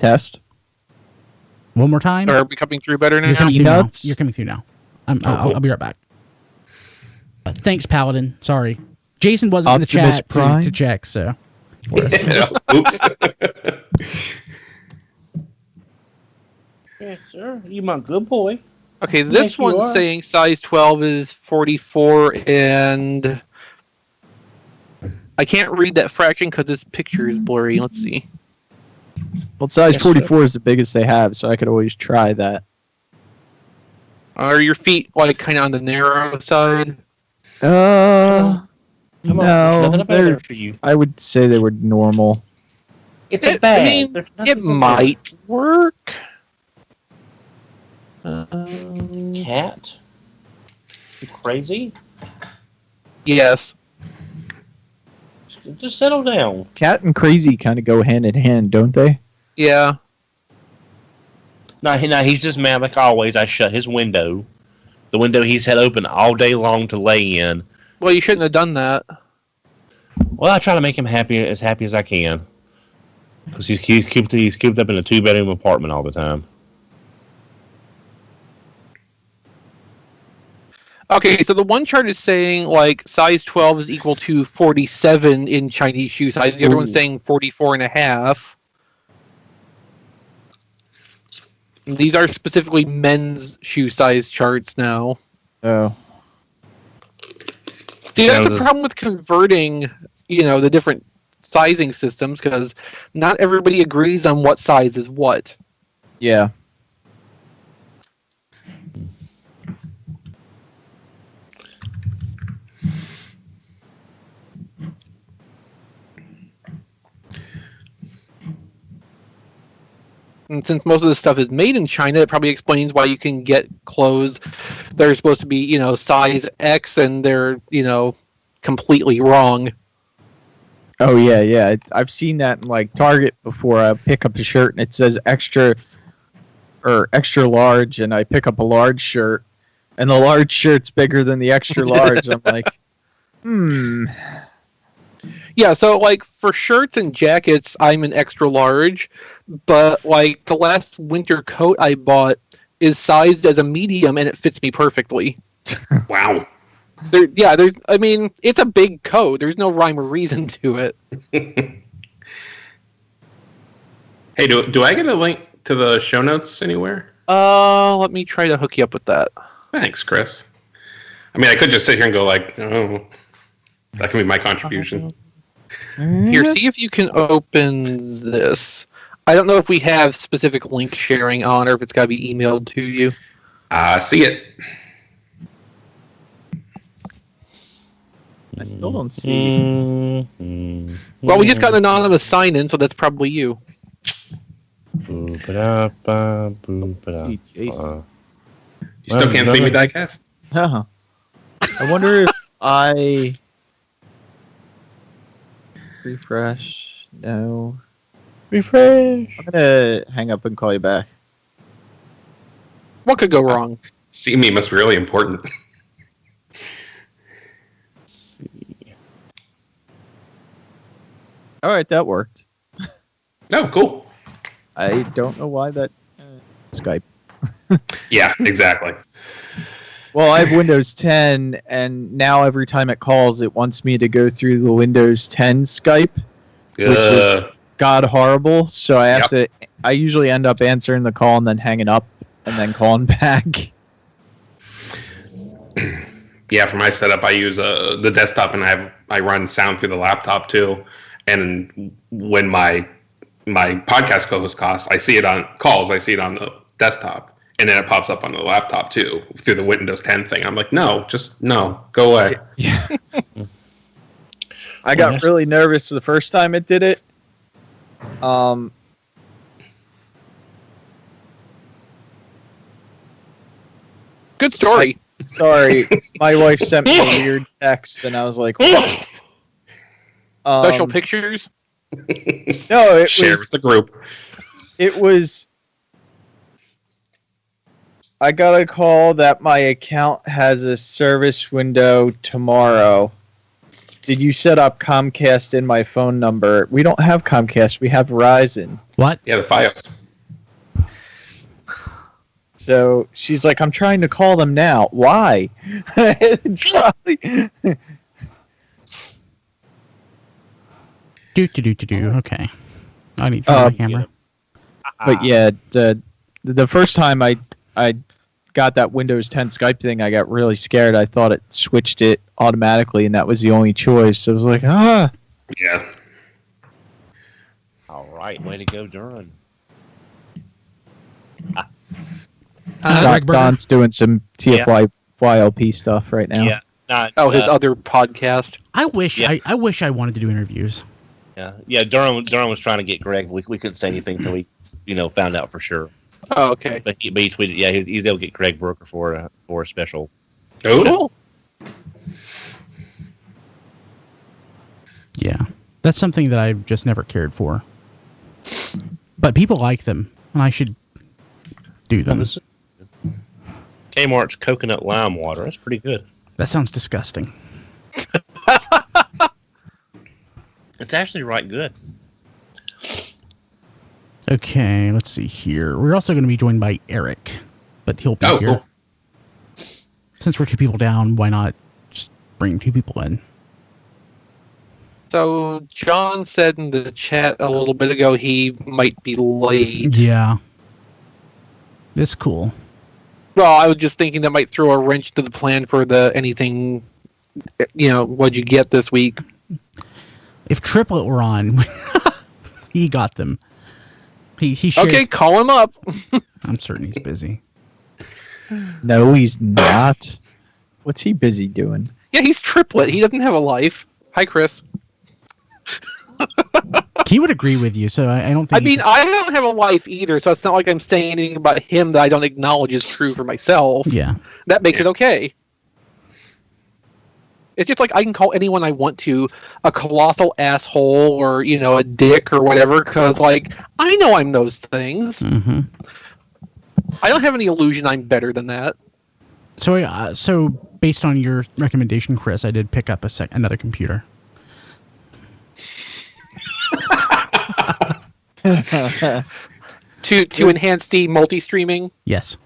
Test. One more time. Are we coming through better now? You're coming through now. I'll be right back. Thanks, Paladin. Sorry. Jason wasn't in the chat to check, so. Oops. Yes, sir. You my good boy. Okay, this one's saying size 12 is 44, and I can't read that fraction because this picture is blurry. Let's see. Well, size 44 is the biggest they have, so I could always try that. Are your feet like kind of on the narrow side? Come on, nothing better for you. I would say they were normal. It's a bag. I mean, it might work. Cat? You crazy? Yes. Just settle down. Cat and crazy kind of go hand in hand, don't they? Yeah. No, he's just mad like always. I shut his window. The window he's had open all day long to lay in. Well, you shouldn't have done that. Well, I try to make him happy as I can. Because he's cooped up in a 2-bedroom apartment all the time. Okay, so the one chart is saying like size 12 is equal to 47 in Chinese shoe size. The other one's saying 44 and a half. These are specifically men's shoe size charts now. Oh. See, that's the problem with converting, the different sizing systems, because not everybody agrees on what size is what. Yeah. And since most of this stuff is made in China, it probably explains why you can get clothes that are supposed to be, size X, and they're, completely wrong. Oh, yeah. I've seen that in, like, Target before. I pick up a shirt, and it says extra large, and I pick up a large shirt, and the large shirt's bigger than the extra large. I'm like, Yeah, so, like, for shirts and jackets, I'm an extra large, but, like, the last winter coat I bought is sized as a medium, and it fits me perfectly. Wow. It's a big coat. There's no rhyme or reason to it. Hey, do I get a link to the show notes anywhere? Let me try to hook you up with that. Thanks, Chris. I mean, I could just sit here and go like, oh, that can be my contribution. Here, see if you can open this. I don't know if we have specific link sharing on, or if it's got to be emailed to you. See it. I still don't see. Well, we just got an anonymous sign-in, so that's probably you. You still can't see me, diecast? Huh. I wonder if I refresh. No. Refresh. I'm gonna hang up and call you back. What could go wrong? See me must be really important. All right, that worked. Oh, cool. I don't know why that Skype. Yeah, exactly. Well, I have Windows 10, and now every time it calls, it wants me to go through the Windows 10 Skype, which is god horrible. So I have to. I usually end up answering the call and then hanging up and then calling back. Yeah, for my setup, I use the desktop, and I run sound through the laptop too. And when my podcast co-host I see it on calls. I see it on the desktop, and then it pops up on the laptop too through the Windows 10 thing. I'm like, no, go away. Yeah. I got really nervous the first time it did it. Good story. Sorry, my wife sent me a weird text, and I was like, what? Special pictures? No, it Share with the group. It was. I got a call that my account has a service window tomorrow, Did you set up Comcast in my phone number? We don't have Comcast. We have Verizon. What? Yeah, the Fios. So she's like, I'm trying to call them now. Why? It's probably... Okay. I need to turn my camera. But yeah, the first time I got that Windows 10 Skype thing, I got really scared. I thought it switched it automatically, and that was the only choice. So I was like, Yeah. All right, way to go, Duran. Don's doing some TFYLP stuff right now. Yeah. His other podcast. I wish I wanted to do interviews. Yeah. Duran was trying to get Greg. We couldn't say anything until we, found out for sure. Oh, okay. But he tweeted. Yeah, he's able to get Greg Brooker for a special. Oh. Yeah, that's something that I've just never cared for. But people like them, and I should do them. Kmart's coconut lime water. That's pretty good. That sounds disgusting. It's actually right good. Okay, let's see here. We're also going to be joined by Eric, but he'll be here. Cool. Since we're 2 people down, why not just bring 2 people in? So John said in the chat a little bit ago he might be late. Yeah. It's cool. Well, I was just thinking that might throw a wrench to the plan for anything, what'd you get this week? If Triplet were on, he got them. He shared. Okay, call him up. I'm certain he's busy. No, he's not. What's he busy doing? Yeah, he's Triplet. He doesn't have a life. Hi, Chris. He would agree with you, so I don't think... I mean, I don't have a life either, so it's not like I'm saying anything about him that I don't acknowledge is true for myself. Yeah. That makes it okay. It's just like I can call anyone I want to a colossal asshole or, a dick or whatever, because, I know I'm those things. Mm-hmm. I don't have any illusion I'm better than that. So based on your recommendation, Chris, I did pick up another computer. To enhance the multi-streaming? Yes.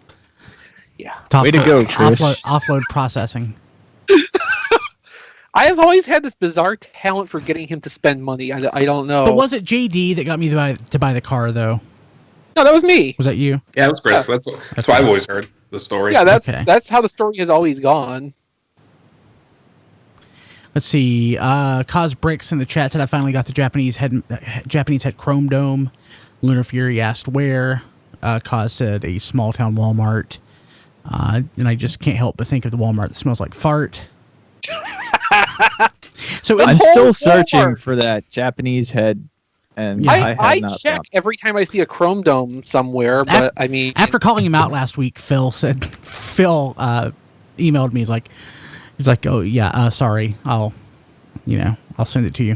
Yeah. Way to go, Chris. Offload processing. I have always had this bizarre talent for getting him to spend money. I don't know. But was it JD that got me to buy the car, though? No, that was me. Was that you? Yeah, it was Chris. That's what I've always heard, the story. Yeah, that's how the story has always gone. Let's see. Cause Bricks in the chat said I finally got the Japanese head Chrome Dome. Lunar Fury asked where. Cause said a small town Walmart. And I just can't help but think of the Walmart that smells like fart. So I'm still searching for that Japanese head, and Yeah. I check every time I see a Chrome Dome somewhere, but I mean, after calling him out last week, Phil emailed me. He's like, oh yeah, sorry, I'll send it to you.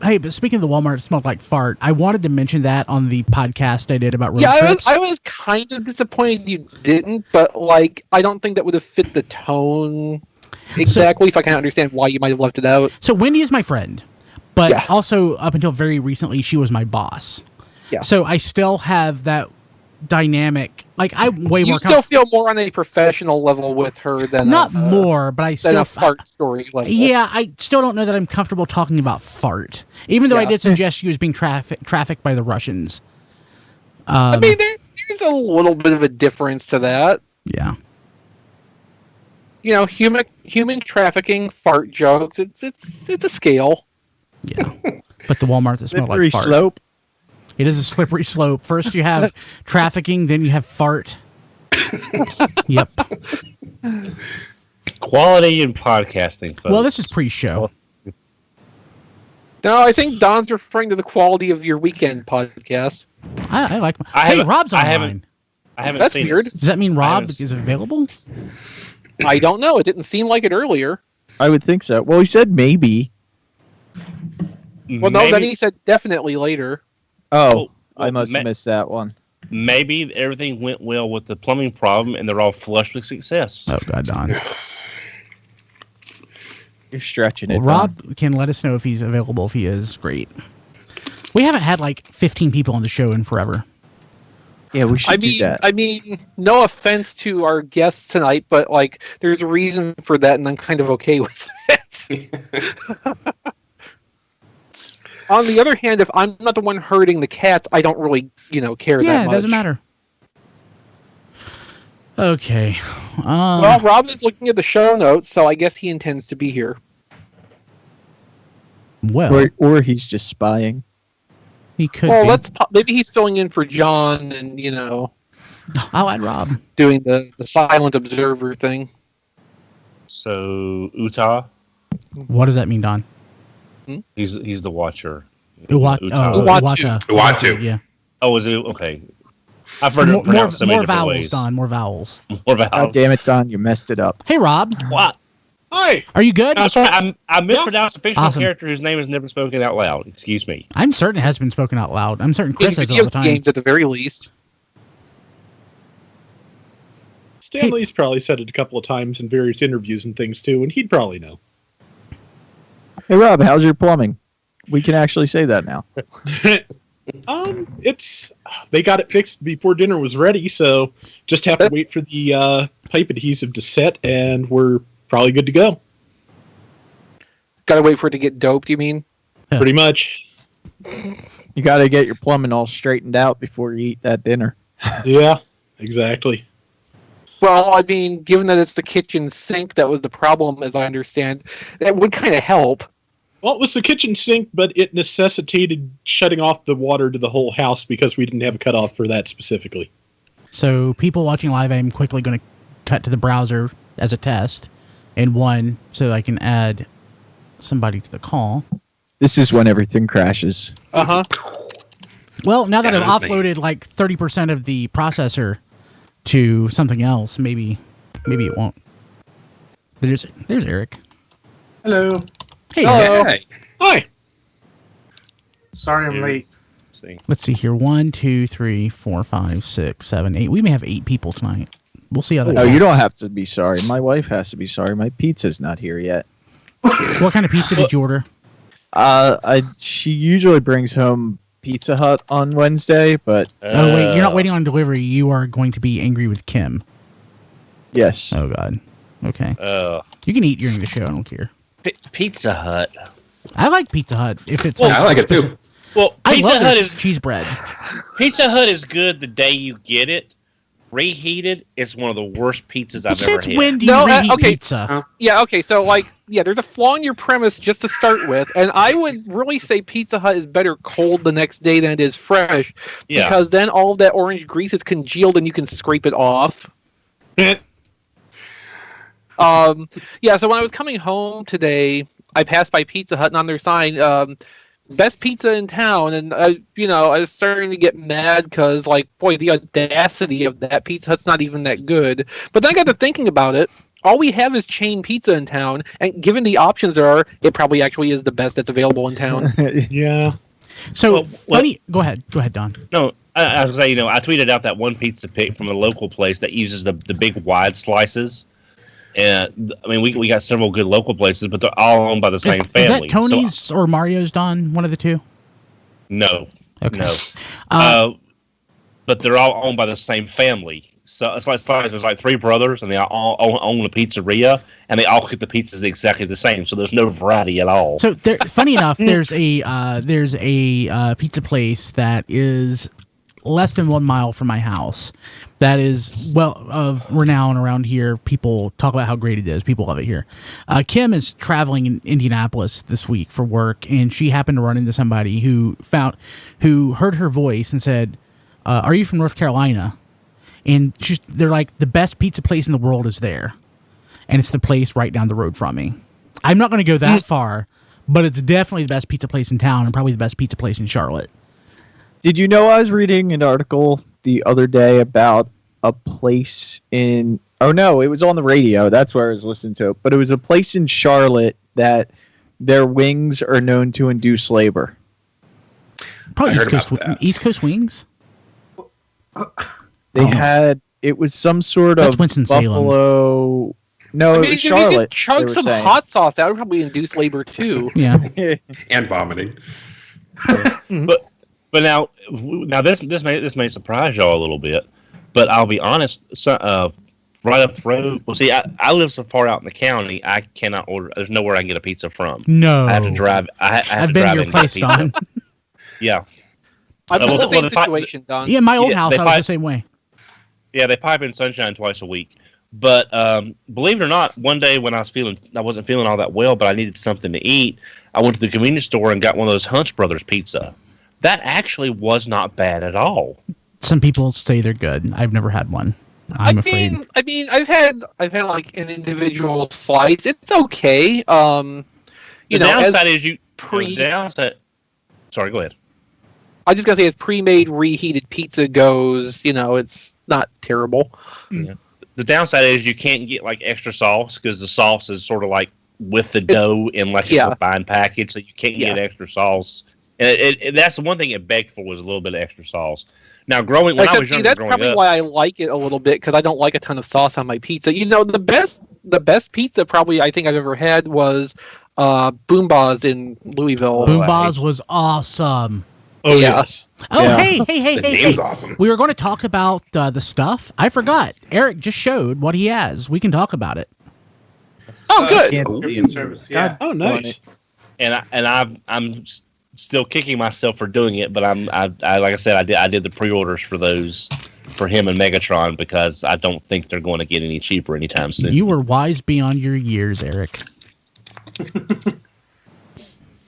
Hey, but speaking of the Walmart, it smelled like fart. I wanted to mention that on the podcast I did about road trips. I was kind of disappointed you didn't, but I don't think that would have fit the tone exactly, so I can't understand why you might have left it out. So Wendy is my friend, but also up until very recently, she was my boss. Yeah. So I still have that dynamic. I'm way more. You still feel more on a professional level with her than more, but I still than a fart story level. Yeah, I still don't know that I'm comfortable talking about fart, even though I did suggest she was being trafficked by the Russians. I mean, there's a little bit of a difference to that. Yeah. Human trafficking, fart jokes. It's a scale. Yeah. But the Walmart that smelled like Slippery fart. slope. It is a slippery slope. First you have trafficking, then you have fart. Yep. Quality in podcasting, folks. Well, this is pre-show. No, I think Don's referring to the quality of your weekend podcast. I like. Hey, Rob's online. I haven't That's seen weird. this. Does that mean Rob is available? I don't know. It didn't seem like it earlier. I would think so. Well, he said maybe. Well, no, then he said definitely later. Oh, I must have missed that one. Maybe everything went well with the plumbing problem, and they're all flush with success. Oh God, Don. You're stretching it. Rob can let us know if he's available. If he is, great. We haven't had like 15 people on the show in forever. Yeah, we should do that. I mean, no offense to our guests tonight, but like, there's a reason for that, and I'm kind of okay with it. On the other hand, if I'm not the one herding the cats, I don't really, care that much. Yeah, it doesn't matter. Okay. Well, Rob is looking at the show notes, so I guess he intends to be here. Well, or he's just spying. He could. Well, maybe he's filling in for John, and I'll add Rob doing the silent observer thing. So Utah, what does that mean, Don? he's the watcher. Uatu. Yeah. Oh, is it okay? I've heard it pronounced so many different vowels, ways. Don. More vowels. More vowels. God damn it, Don! You messed it up. Hey, Rob. What? Hi. Are you good? I'm sorry. I mispronounced a fictional Awesome. character whose name is never spoken out loud. Excuse me. I'm certain it has been spoken out loud. I'm certain Chris In says it all video the time. games, at the very least. Stanley's probably said it a couple of times in various interviews and things too, and he'd probably know. Hey, Rob, how's your plumbing? We can actually say that now. They got it fixed before dinner was ready, so just have to wait for the pipe adhesive to set, and we're probably good to go. Gotta wait for it to get doped, you mean? Yeah. Pretty much. You got to get your plumbing all straightened out before you eat that dinner. Yeah, exactly. Well, I mean, given that it's the kitchen sink that was the problem, as I understand, that would kind of help. Well, it was the kitchen sink, but it necessitated shutting off the water to the whole house because we didn't have a cutoff for that specifically. So, people watching live, I'm quickly going to cut to the browser as a test, and one so I can add somebody to the call. This is when everything crashes. Uh-huh. Well, now that Yeah, I've those offloaded things. like 30% of the processor to something else, maybe it won't. There's Eric. Hello. Hey, Hello. Hey. Hi. Sorry I'm late. See. let's see here. 1, 2, 3, 4, 5, 6, 7, 8. We may have 8 people tonight. We'll see how that No, goes. you don't have to be sorry. My wife has to be sorry. My pizza's not here yet. What kind of pizza did you order? She usually brings home Pizza Hut on Wednesday, but Oh, wait, you're not waiting on delivery. You are going to be angry with Kim. yes. Oh, God. Okay. You can eat during the show. I don't care. Pizza Hut. I like Pizza Hut. If it's Yeah, I like it too. Well, I Pizza love Hut their is cheese bread. Pizza Hut is good the day you get it. Reheated, it's one of the worst pizzas I've ever Since had. when do you No, reheat okay. pizza? Yeah, okay, so, there's a flaw in your premise just to start with, and I would really say Pizza Hut is better cold the next day than it is fresh, Yeah. because then all of that orange grease is congealed and you can scrape it off. So when I was coming home today, I passed by Pizza Hut, and on their sign, best pizza in town, and I was starting to get mad because, boy, the audacity of that Pizza Hut's not even that good. But then I got to thinking about it. All we have is chain pizza in town, and given the options there are, it probably actually is the best that's available in town. Yeah. So, funny. Go ahead, Don. No, I was going to say, I tweeted out that one pizza pick from a local place that uses the big wide slices. And, I mean, we got several good local places, but they're all owned by the same family. Is that Tony's or Mario's, Don? One of the two? No. Okay. No. But they're all owned by the same family. So it's like there's like 3 brothers, and they all own a pizzeria, and they all cook the pizzas exactly the same. So there's no variety at all. So, funny enough, there's a pizza place that is less than 1 mile from my house. That is of renown around here. People talk about how great it is. People love it here. Kim is traveling in Indianapolis this week for work, and she happened to run into somebody who heard her voice and said, "Are you from North Carolina?" And they're like, the best pizza place in the world is there, and it's the place right down the road from me. I'm not going to go that far, but it's definitely the best pizza place in town, and probably the best pizza place in Charlotte. Did you know I was reading an article the other day about a place in... Oh, no, it was on the radio. That's where I was listening to it. But it was a place in Charlotte that their wings are known to induce labor. Probably I East heard Coast, about that. East Coast wings? They had... It was some sort That's of Winston-Salem. buffalo No, I it mean, was if you Charlotte. just chug they were some saying. hot sauce, that would probably induce labor too. Yeah. And vomiting. But now this may surprise y'all a little bit, but I'll be honest. Right up the road. Well, see, I live so far out in the county, I cannot order. There's nowhere I can get a pizza from. No. I have to drive. I have I've to been drive to your and get place, pizza. Don. Yeah, I'm in the well, same the fi- situation, Don. Yeah, my old Yeah, house, they I was pipe- the same way. yeah. They pipe in Sunshine twice a week. But believe it or not, one day when I wasn't feeling all that well, but I needed something to eat. I went to the convenience store and got one of those Hunt's Brothers pizza. That actually was not bad at all. Some people say they're good. I've never had one. I'm afraid. I mean, I've had like an individual slice. It's okay. The downside is the downside. Sorry, go ahead. I just gotta say, as pre-made reheated pizza goes, it's not terrible. Yeah. The downside is you can't get like extra sauce because the sauce is sort of like with the dough in like a combined package, so you can't get extra sauce. And that's the one thing it begged for was a little bit of extra sauce. Now, when I was younger, that's probably why I like it a little bit, because I don't like a ton of sauce on my pizza. The best pizza probably I think I've ever had was Boomba's in Louisville. Boomba's was awesome. Oh, Yeah. yes. Oh, Yeah. hey. The name's awesome. We were going to talk about the stuff. I forgot. Eric just showed what he has. We can talk about it. Oh, good. Can't see in it. service. Yeah. Oh, nice. I'm still kicking myself for doing it, but I like I said, I did the pre-orders for those for him and Megatron because I don't think they're going to get any cheaper anytime soon. You were wise beyond your years, Eric.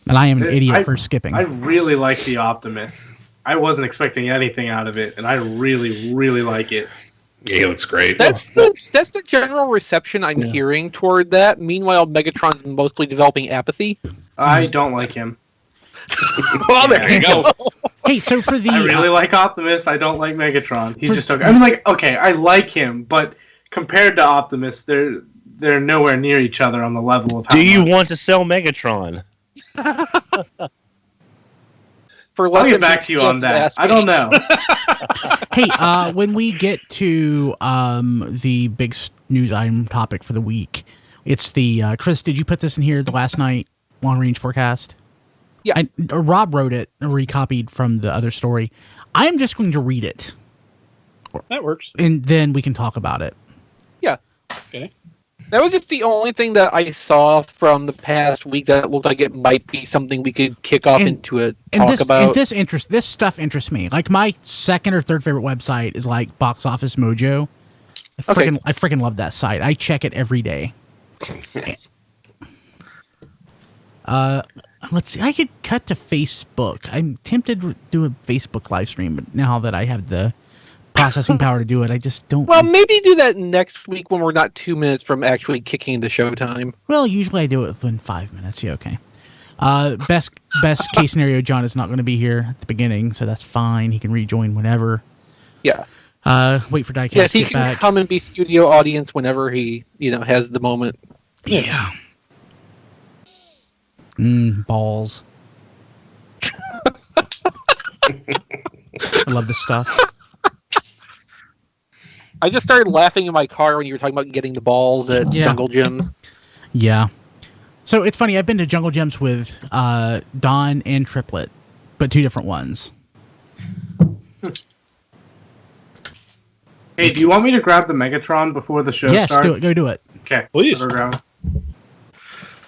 And I am an idiot for skipping. I really like the Optimus. I wasn't expecting anything out of it, and I really, really like it. Yeah, he looks great. That's the general reception I'm hearing toward that. Meanwhile, Megatron's mostly developing apathy. I don't like him. Well, there you go. Hey, so for the I really like Optimus. I don't like Megatron. He's just okay. I mean, okay, I like him, but compared to Optimus, they're nowhere near each other on the level of how Do you want to sell Megatron? I'll get back to you on that. I don't know. hey, when we get to the big news item topic for the week, it's the Chris. Did you put this in here the last night long range forecast? Yeah. Rob wrote it, recopied from the other story. I'm just going to read it. That works. And then we can talk about it. Yeah. Okay. That was just the only thing that I saw from the past week that looked like it might be something we could kick off into a talk about. And this stuff interests me. Like my second or third favorite website is like Box Office Mojo. I freaking love that site. I check it every day. Let's see. I could cut to Facebook. I'm tempted to do a Facebook live stream, but now that I have the processing power to do it, I just don't. Well, maybe do that next week when we're not 2 minutes from actually kicking into showtime. Well, usually I do it within 5 minutes. Yeah, okay. Best case scenario, John is not going to be here at the beginning, so that's fine. He can rejoin whenever. Yeah. Wait for Diecast Yes, to he get can back. come and be studio audience whenever he, has the moment. Yeah. Balls. I love this stuff. I just started laughing in my car when you were talking about getting the balls at Jungle Gyms. Yeah. So it's funny. I've been to Jungle Gyms with Don and Triplet, but two different ones. Hey, do you want me to grab the Megatron before the show starts? Yes, do it. Okay, please. I'll go grab it.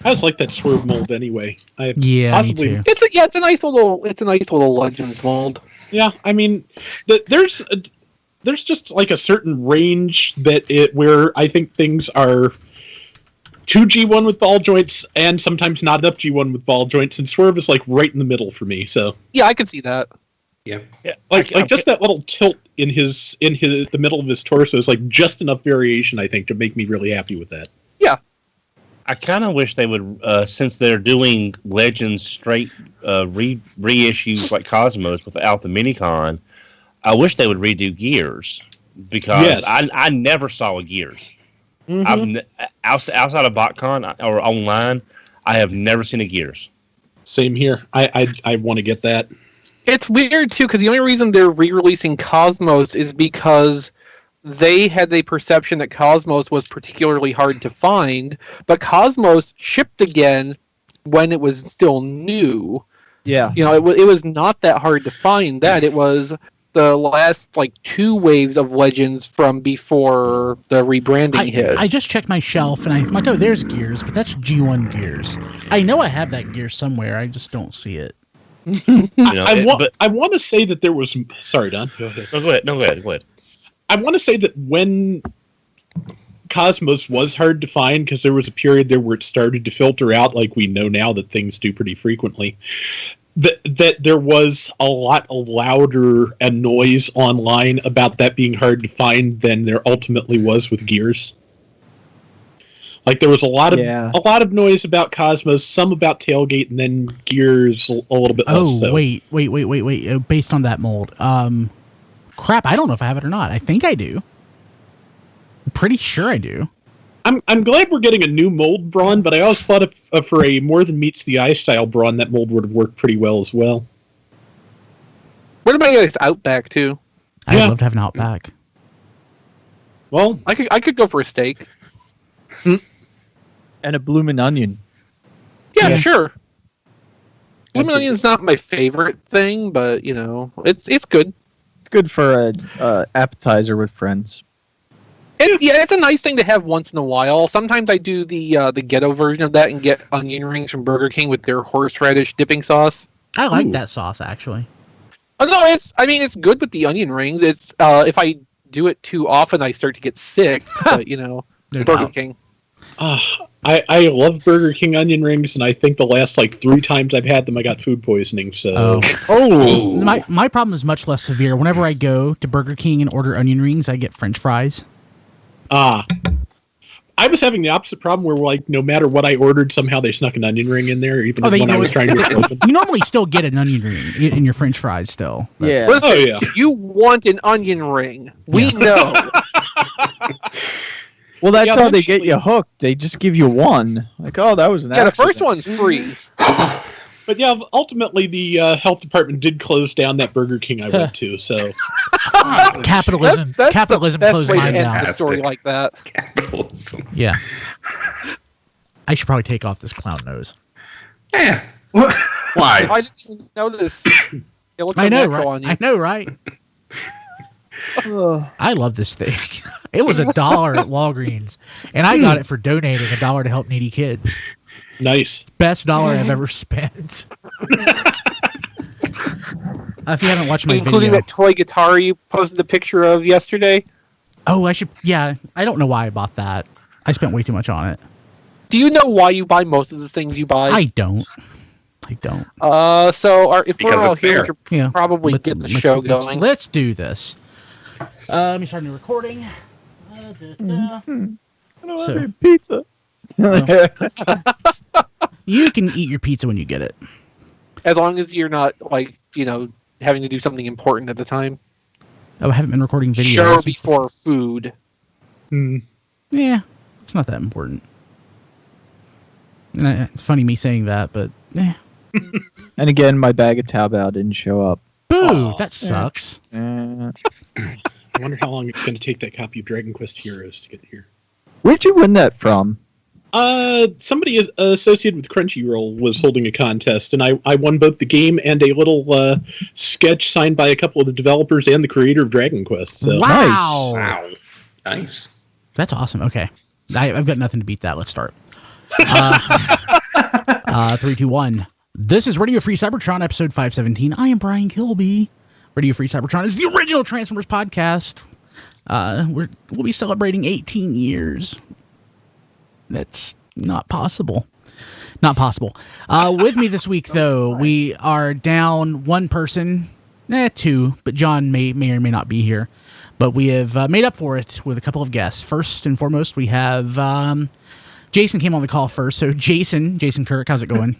I just like that swerve mold anyway. Me too. It's a nice little Legends mold. Yeah, I mean, there's just like a certain range where I think things are too G1 with ball joints and sometimes not enough G1 with ball joints, and swerve is like right in the middle for me. So yeah, I can see that. Yeah. Like just that little tilt in the middle of his torso is like just enough variation, I think, to make me really happy with that. Yeah. I kind of wish they would, since they're doing Legends straight reissues like Cosmos without the Minicon, I wish they would redo Gears, because I never saw a Gears. Mm-hmm. Outside of BotCon or online, I have never seen a Gears. Same here. I want to get that. It's weird too, because the only reason they're re-releasing Cosmos is because they had the perception that Cosmos was particularly hard to find, but Cosmos shipped again when it was still new. Yeah. You know, it was not that hard to find that. It was the last, like, 2 waves of Legends from before the rebranding hit. I just checked my shelf, and I'm like, oh, there's Gears, but that's G1 Gears. I know I have that Gear somewhere, I just don't see it. I want to say that there was... Sorry, Don. Go ahead. No, go ahead. I want to say that when Cosmos was hard to find, because there was a period there where it started to filter out, like we know now that things do pretty frequently, that there was a lot louder and noise online about that being hard to find than there ultimately was with Gears. Like, there was a lot of noise about Cosmos, some about Tailgate, and then Gears a little bit less so. Wait. Based on that mold. Crap, I don't know if I have it or not. I think I do. I'm pretty sure I do. I'm glad we're getting a new mold brawn, but I always thought if for a more than meets the eye style brawn, that mold would have worked pretty well as well. What about this Outback, too? I'd love to have an Outback. Well, I could go for a steak. And a bloomin' onion. Yeah, sure. Bloomin' onion's not my favorite thing, but, you know, it's good. It's good for a appetizer with friends. It's a nice thing to have once in a while. Sometimes I do the ghetto version of that and get onion rings from Burger King with their horseradish dipping sauce. I like that sauce, actually. Oh, no, it's good with the onion rings. It's if I do it too often, I start to get sick. But, you know, Burger King. I love Burger King onion rings, and I think the last 3 times I've had them, I got food poisoning. So, my problem is much less severe. Whenever I go to Burger King and order onion rings, I get French fries. I was having the opposite problem where, no matter what I ordered, somehow they snuck an onion ring in there, even when I was trying to get it open. You normally still get an onion ring in your French fries still. Yeah. Listen, you want an onion ring. We know. Well, that's how they get you hooked. They just give you one. Like, oh, that was an accident. The first one's free. But yeah, ultimately the health department did close down that Burger King I went to. So capitalism closed mine down. A story like that. Capitalism. Yeah. I should probably take off this clown nose. Yeah. Why? I didn't even notice. It looks so natural on you. I know, right? I love this thing. It was $1 at Walgreens, and I got it for donating $1 to help needy kids. Nice. Best dollar I've ever spent. If you haven't watched my including video, that toy guitar you posted the picture of yesterday. Oh, I should. Yeah, I don't know why I bought that. I spent way too much on it. Do you know why you buy most of the things you buy? I don't. If we're all here, we should probably get the show going. Let's do this. Let me start a new recording. Pizza. You can eat your pizza when you get it. As long as you're not, having to do something important at the time. Oh, I haven't been recording videos. Show before food. Yeah, it's not that important. And it's funny me saying that, but yeah. And again, my bag of Taobao didn't show up. Boo! That sucks. I wonder how long it's going to take that copy of Dragon Quest Heroes to get here. Where'd you win that from? Somebody associated with Crunchyroll was holding a contest, and I won both the game and a little sketch signed by a couple of the developers and the creator of Dragon Quest. So. Wow! Nice. That's awesome. Okay. I've got nothing to beat that. Let's start. 3, 2, 1. This is Radio Free Cybertron, episode 517. I am Brian Kilby. Radio Free Cybertron is the original Transformers podcast. We'll be celebrating 18 years. That's not possible. Not possible. With me this week, though, we are down one person. 2, but John may or may not be here. But we have made up for it with a couple of guests. First and foremost, we have Jason came on the call first. So Jason Kirk, how's it going?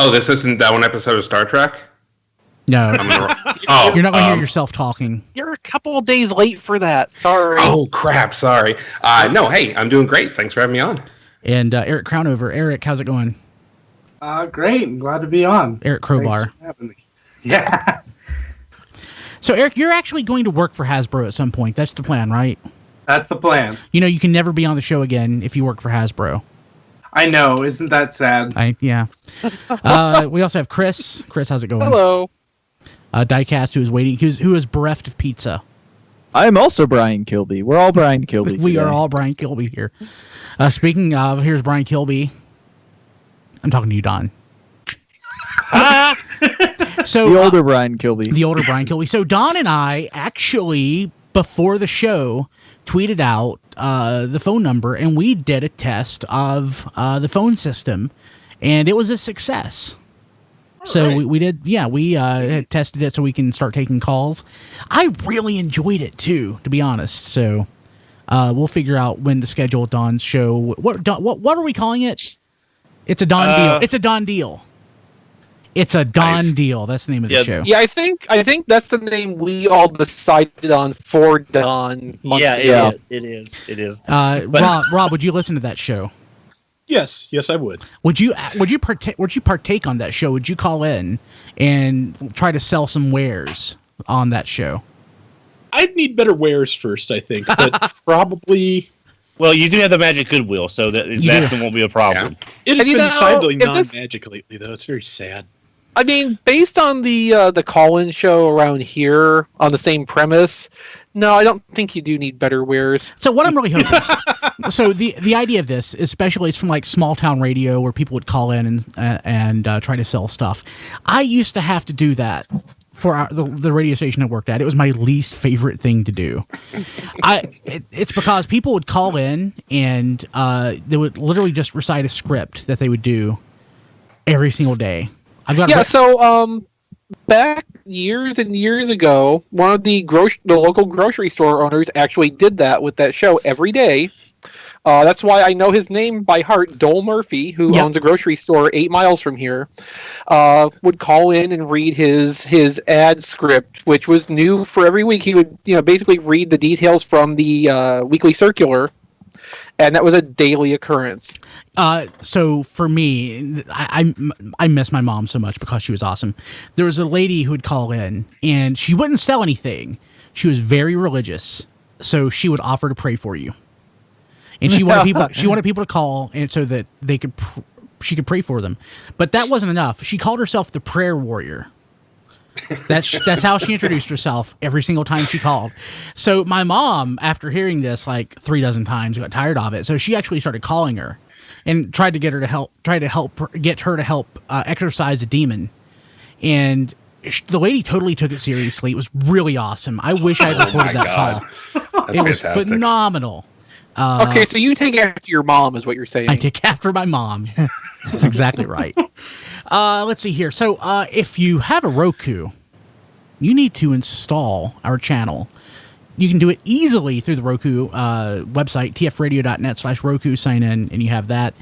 Oh, this isn't that one episode of Star Trek? No. You're not going to hear yourself talking. You're a couple of days late for that. Sorry. Oh, crap. Sorry. No, hey, I'm doing great. Thanks for having me on. And Eric Crownover. Eric, how's it going? Great. I'm glad to be on. Eric Crowbar. Thanks for having me. Yeah. So, Eric, you're actually going to work for Hasbro at some point. That's the plan, right? That's the plan. You know, you can never be on the show again if you work for Hasbro. I know. Isn't that sad? Yeah. We also have Chris. Chris, how's it going? Hello. Diecast, who is bereft of pizza. I'm also Brian Kilby. We're all Brian Kilby. We today. are all Brian Kilby here. Speaking of, here's Brian Kilby. I'm talking to you, Don. So the older Brian Kilby. The older Brian Kilby. So Don and I actually, before the show, tweeted out the phone number, and we did a test of the phone system, and it was a success. So we did, we had tested it so we can start taking calls. I really enjoyed it too, to be honest. So we'll figure out when to schedule Don's show. What are we calling it? It's a Don deal. It's a Don deal. It's a Don deal. That's the name of the show. Yeah, I think that's the name we all decided on for Don. It is. Rob, would you listen to that show? Yes, I would. Would you partake on that show? Would you call in and try to sell some wares on that show? I'd need better wares first, I think, but probably. Well, you do have the magic goodwill, so that won't be a problem. Yeah. It has been decidedly non-magic this... lately, though. It's very sad. I mean, based on the call-in show around here on the same premise, no, I don't think you do need better wares. So what I'm really hoping is, so the idea of this, especially, it's from like small town radio where people would call in and try to sell stuff. I used to have to do that for the radio station I worked at. It was my least favorite thing to do. It's because people would call in and they would literally just recite a script that they would do every single day. So back years and years ago, one of the local grocery store owners actually did that with that show every day. That's why I know his name by heart. Dole Murphy, who owns a grocery store 8 miles from here, would call in and read his ad script, which was new for every week. He would basically read the details from the weekly circular, and that was a daily occurrence. So for me, I miss my mom so much because she was awesome. There was a lady who would call in, and she wouldn't sell anything. She was very religious, so she would offer to pray for you. And she wanted people to call, and so that she could pray for them. But that wasn't enough. She called herself the prayer warrior. That's how she introduced herself every single time she called. So my mom, after hearing this like 3 dozen times, got tired of it. So she actually started calling her and tried to get her to help exorcise a demon. And the lady totally took it seriously. It was really awesome. I wish I had recorded that call. It was phenomenal. Okay, so you take after your mom, is what you're saying. I take after my mom. That's exactly right. Let's see here. So if you have a Roku, you need to install our channel. You can do it easily through the Roku website, tfradio.net/Roku. Sign in, and you have that.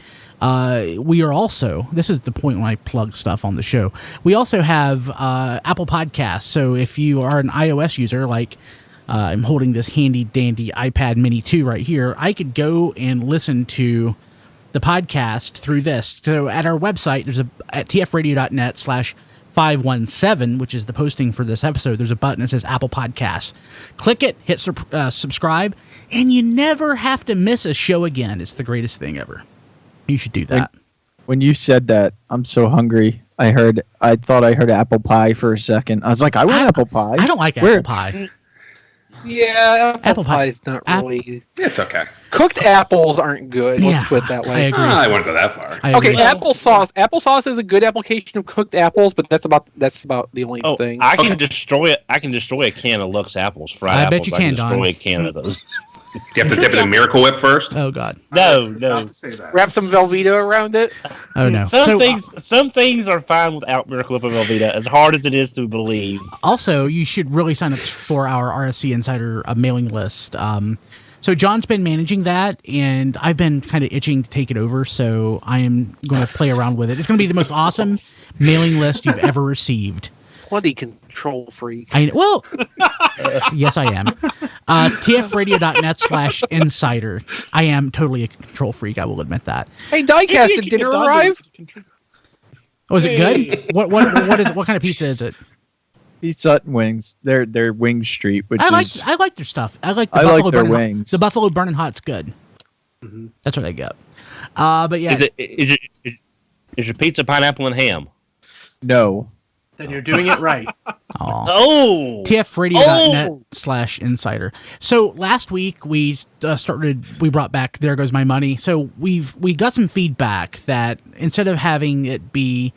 We are also, this is the point when I plug stuff on the show, we also have Apple Podcasts. So if you are an iOS user, like I'm holding this handy dandy iPad Mini 2 right here, I could go and listen to the podcast through this. So at our website, there's at tfradio.net/517, which is the posting for this episode, there's a button that says Apple Podcasts. Click it, hit subscribe, and you never have to miss a show again. It's the greatest thing ever. You should do that. When you said that, I'm so hungry. I thought I heard apple pie for a second. I was like, I want apple pie. I don't like apple pie. Yeah, apple pie is not really. It's okay. Cooked apples aren't good. Let's put it that way. I agree. I wouldn't go that far. Okay, applesauce. Applesauce is a good application of cooked apples, but that's about the only thing. I can destroy it. I can destroy a can of Lux apples, fried apples. I bet you can, destroy a can of those. You have to dip it in Miracle Whip first? Oh, God. No. Wrap some Velveeta around it. Oh, no. Some things are fine without Miracle Whip and Velveeta, as hard as it is to believe. Also, you should really sign up for our RSC Insider mailing list. So John's been managing that, and I've been kind of itching to take it over, so I am going to play around with it. It's going to be the most awesome mailing list you've ever received. Bloody control freak. Yes, I am. tfradio.net/insider. I am totally a control freak, I will admit that. Hey, Diecast, did dinner arrive? Oh, is it good? What kind of pizza is it? Pizza Hut and wings. They're Wing Street, which I like is their stuff. I like their Burning wings. Hot. The Buffalo Burning Hot's good. Mm-hmm. That's what I get. But yeah, Is your pizza pineapple and ham? No. Then you're doing it right. Oh, tfradio.net/insider. So last week we brought back There Goes My Money. So we got some feedback that instead of having it be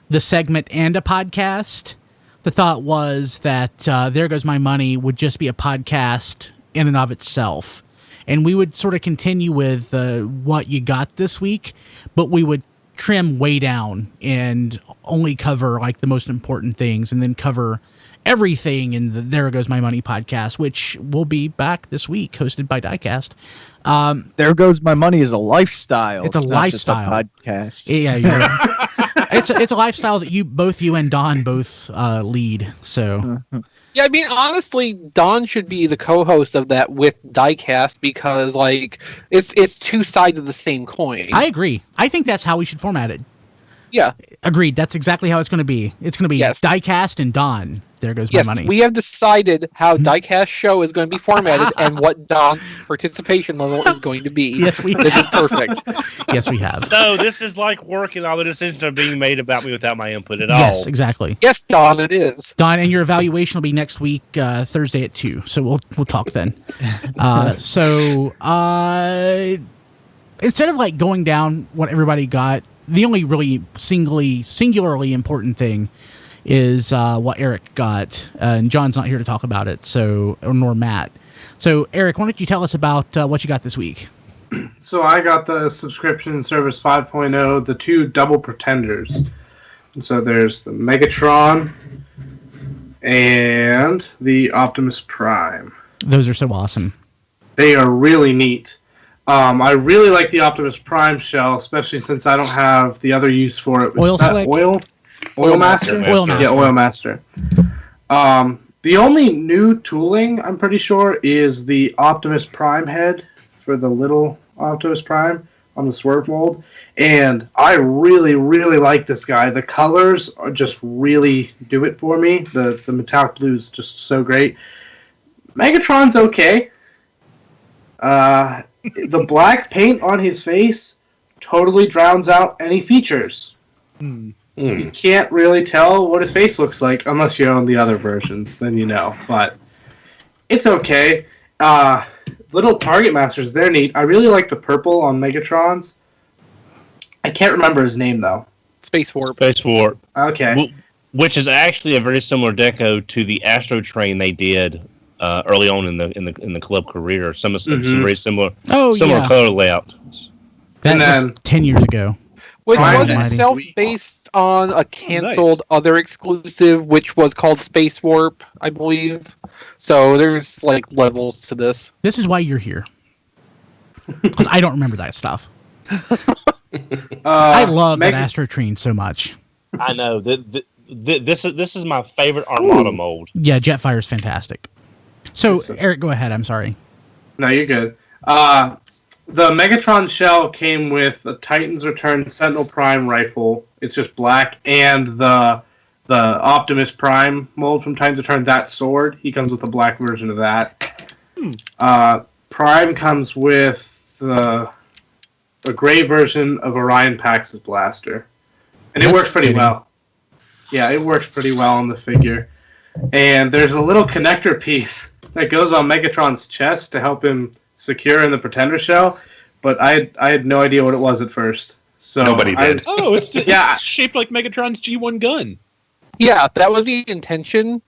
the segment and a podcast, the thought was that There Goes My Money would just be a podcast in and of itself. And we would sort of continue with what you got this week, but we would trim way down and only cover like the most important things and then cover everything in the There Goes My Money podcast, which will be back this week, hosted by Diecast. There Goes My Money is a lifestyle. It's a lifestyle. Not just a podcast. Yeah, you're right. It's a lifestyle that you and Don both lead. So Yeah, I mean, honestly, Don should be the co-host of that with Diecast because, like, it's two sides of the same coin. I agree. I think that's how we should format it. Yeah. Agreed. That's exactly how it's going to be. It's going to be Yes. Diecast and Don. There Goes My Money. We have decided how Diecast show is going to be formatted and what Don's participation level is going to be. Yes, we This is perfect. Yes, we have. so this is like work, and all the decisions are being made about me without my input at all. Yes, exactly. Yes, Don, it is. Don, and your evaluation will be next week, Thursday at 2. So we'll talk then. Instead of like going down what everybody got, the only really singularly important thing is what Eric got, and John's not here to talk about it, nor Matt. So Eric, why don't you tell us about what you got this week? So I got the subscription service 5.0, the two double pretenders. And so there's the Megatron and the Optimus Prime. Those are so awesome. They are really neat. I really like the Optimus Prime shell, especially since I don't have the other use for it. Oil Is that slick? Oil Master? Oil Master. Yeah, Oil Master. The only new tooling, I'm pretty sure, is the Optimus Prime head for the little Optimus Prime on the Swerve mold. And I really, really like this guy. The colors are just really do it for me. The metallic blue is just so great. Megatron's okay. The black paint on his face totally drowns out any features. You can't really tell what his face looks like unless you own the other version. Then you know. But it's okay. Little Target Masters, they're neat. I really like the purple on Megatron's. I can't remember his name, though. Space Warp. Space Warp. Okay. Which is actually a very similar deco to the Astro Train they did early on in the club career. Some very similar color layout. That And was then- 10 years ago. Which Prime was Mighty. itself based on a canceled other exclusive, which was called Space Warp, I believe. So there's like levels to this. This is why you're here. Because I don't remember that stuff. I love that Astro Train so much. I know. This is my favorite Armada mold. Yeah, Jetfire's fantastic. So, Yes, sir. Eric, go ahead. I'm sorry. No, you're good. The Megatron shell came with a Titan's Return Sentinel Prime rifle. It's just black, and the Optimus Prime mold from Titan's Return, that sword. He comes with a black version of that. Prime comes with a gray version of Orion Pax's blaster, and it That's works pretty fitting. well. Yeah, it works pretty well on the figure. And there's a little connector piece that goes on Megatron's chest to help him secure in the Pretender shell, but I had no idea what it was at first. So Nobody did. Oh, it's Yeah. shaped like Megatron's G1 gun. Yeah, that was the intention.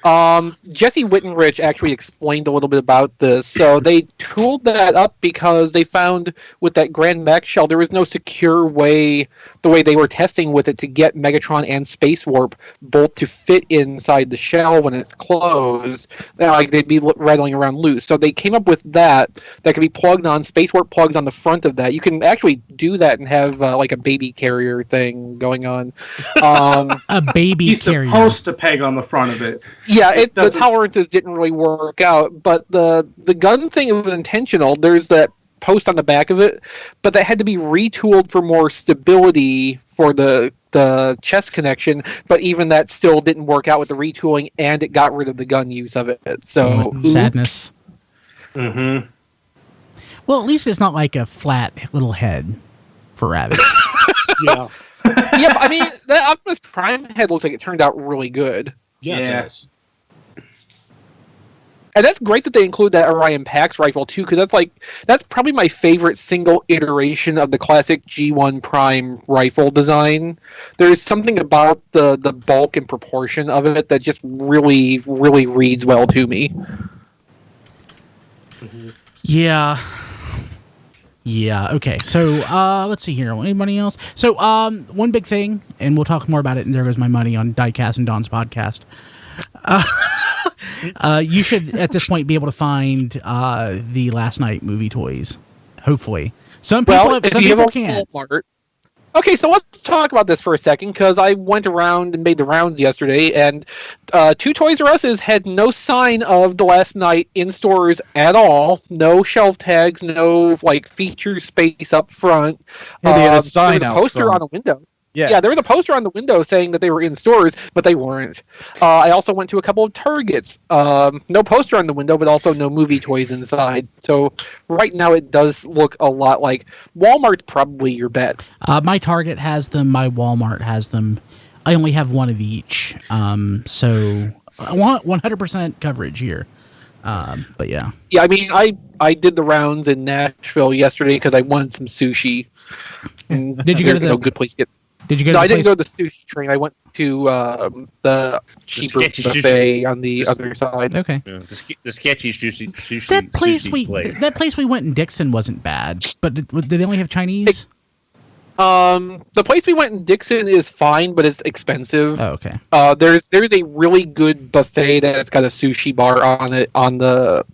Jesse Wittenrich actually explained a little bit about this. So they tooled that up because they found with that Grand Mech shell, there was no secure way, the way they were testing with it, to get Megatron and Space Warp both to fit inside the shell when it's closed. Like they'd be rattling around loose. So they came up with that could be plugged on. Space Warp plugs on the front of that. You can actually do that and have like a baby carrier thing going on. A baby he's carrier. supposed to peg on the front of it. Yeah, the doesn't- tolerances didn't really work out, but the gun thing, it was intentional. There's that post on the back of it, but that had to be retooled for more stability for the chest connection, but even that still didn't work out with the retooling, and it got rid of the gun use of it. So sadness. Mm-hmm. Well, at least it's not like a flat little head for Rabbit. Yeah. Yeah, but I mean, that Optimus Prime head looks like it turned out really good. Yeah, it does. And that's great that they include that Orion Pax rifle too, because that's probably my favorite single iteration of the classic G1 Prime rifle design. There's something about the bulk and proportion of it that just really, really reads well to me. Mm-hmm. Yeah. Yeah, okay. So, let's see here. Anybody else? So, one big thing, and we'll talk more about it, and there goes my money on Diecast and Don's podcast. You should, at this point, be able to find the Last Night movie toys. Hopefully. Some people can't. Walmart. Okay, so let's talk about this for a second, because I went around and made the rounds yesterday, and two Toys R Us's had no sign of the Last Night in stores at all. No shelf tags, no feature space up front. Yeah, they had a sign there was a poster on a window. Yeah, there was a poster on the window saying that they were in stores, but they weren't. I also went to a couple of Targets. No poster on the window, but also no movie toys inside. So right now it does look a lot like Walmart's probably your bet. My Target has them. My Walmart has them. I only have one of each. So I want 100% coverage here. But yeah. Yeah, I mean, I did the rounds in Nashville yesterday because I wanted some sushi. And did you go to no good place to get? Did you go? No, I didn't go to the sushi train. I went to the cheaper buffet on the other side. Okay. Yeah, the sketchy sushi. That place sushi place we went in Dixon wasn't bad, but did they only have Chinese? The place we went in Dixon is fine, but it's expensive. Oh, okay. There's a really good buffet that's got a sushi bar on it on the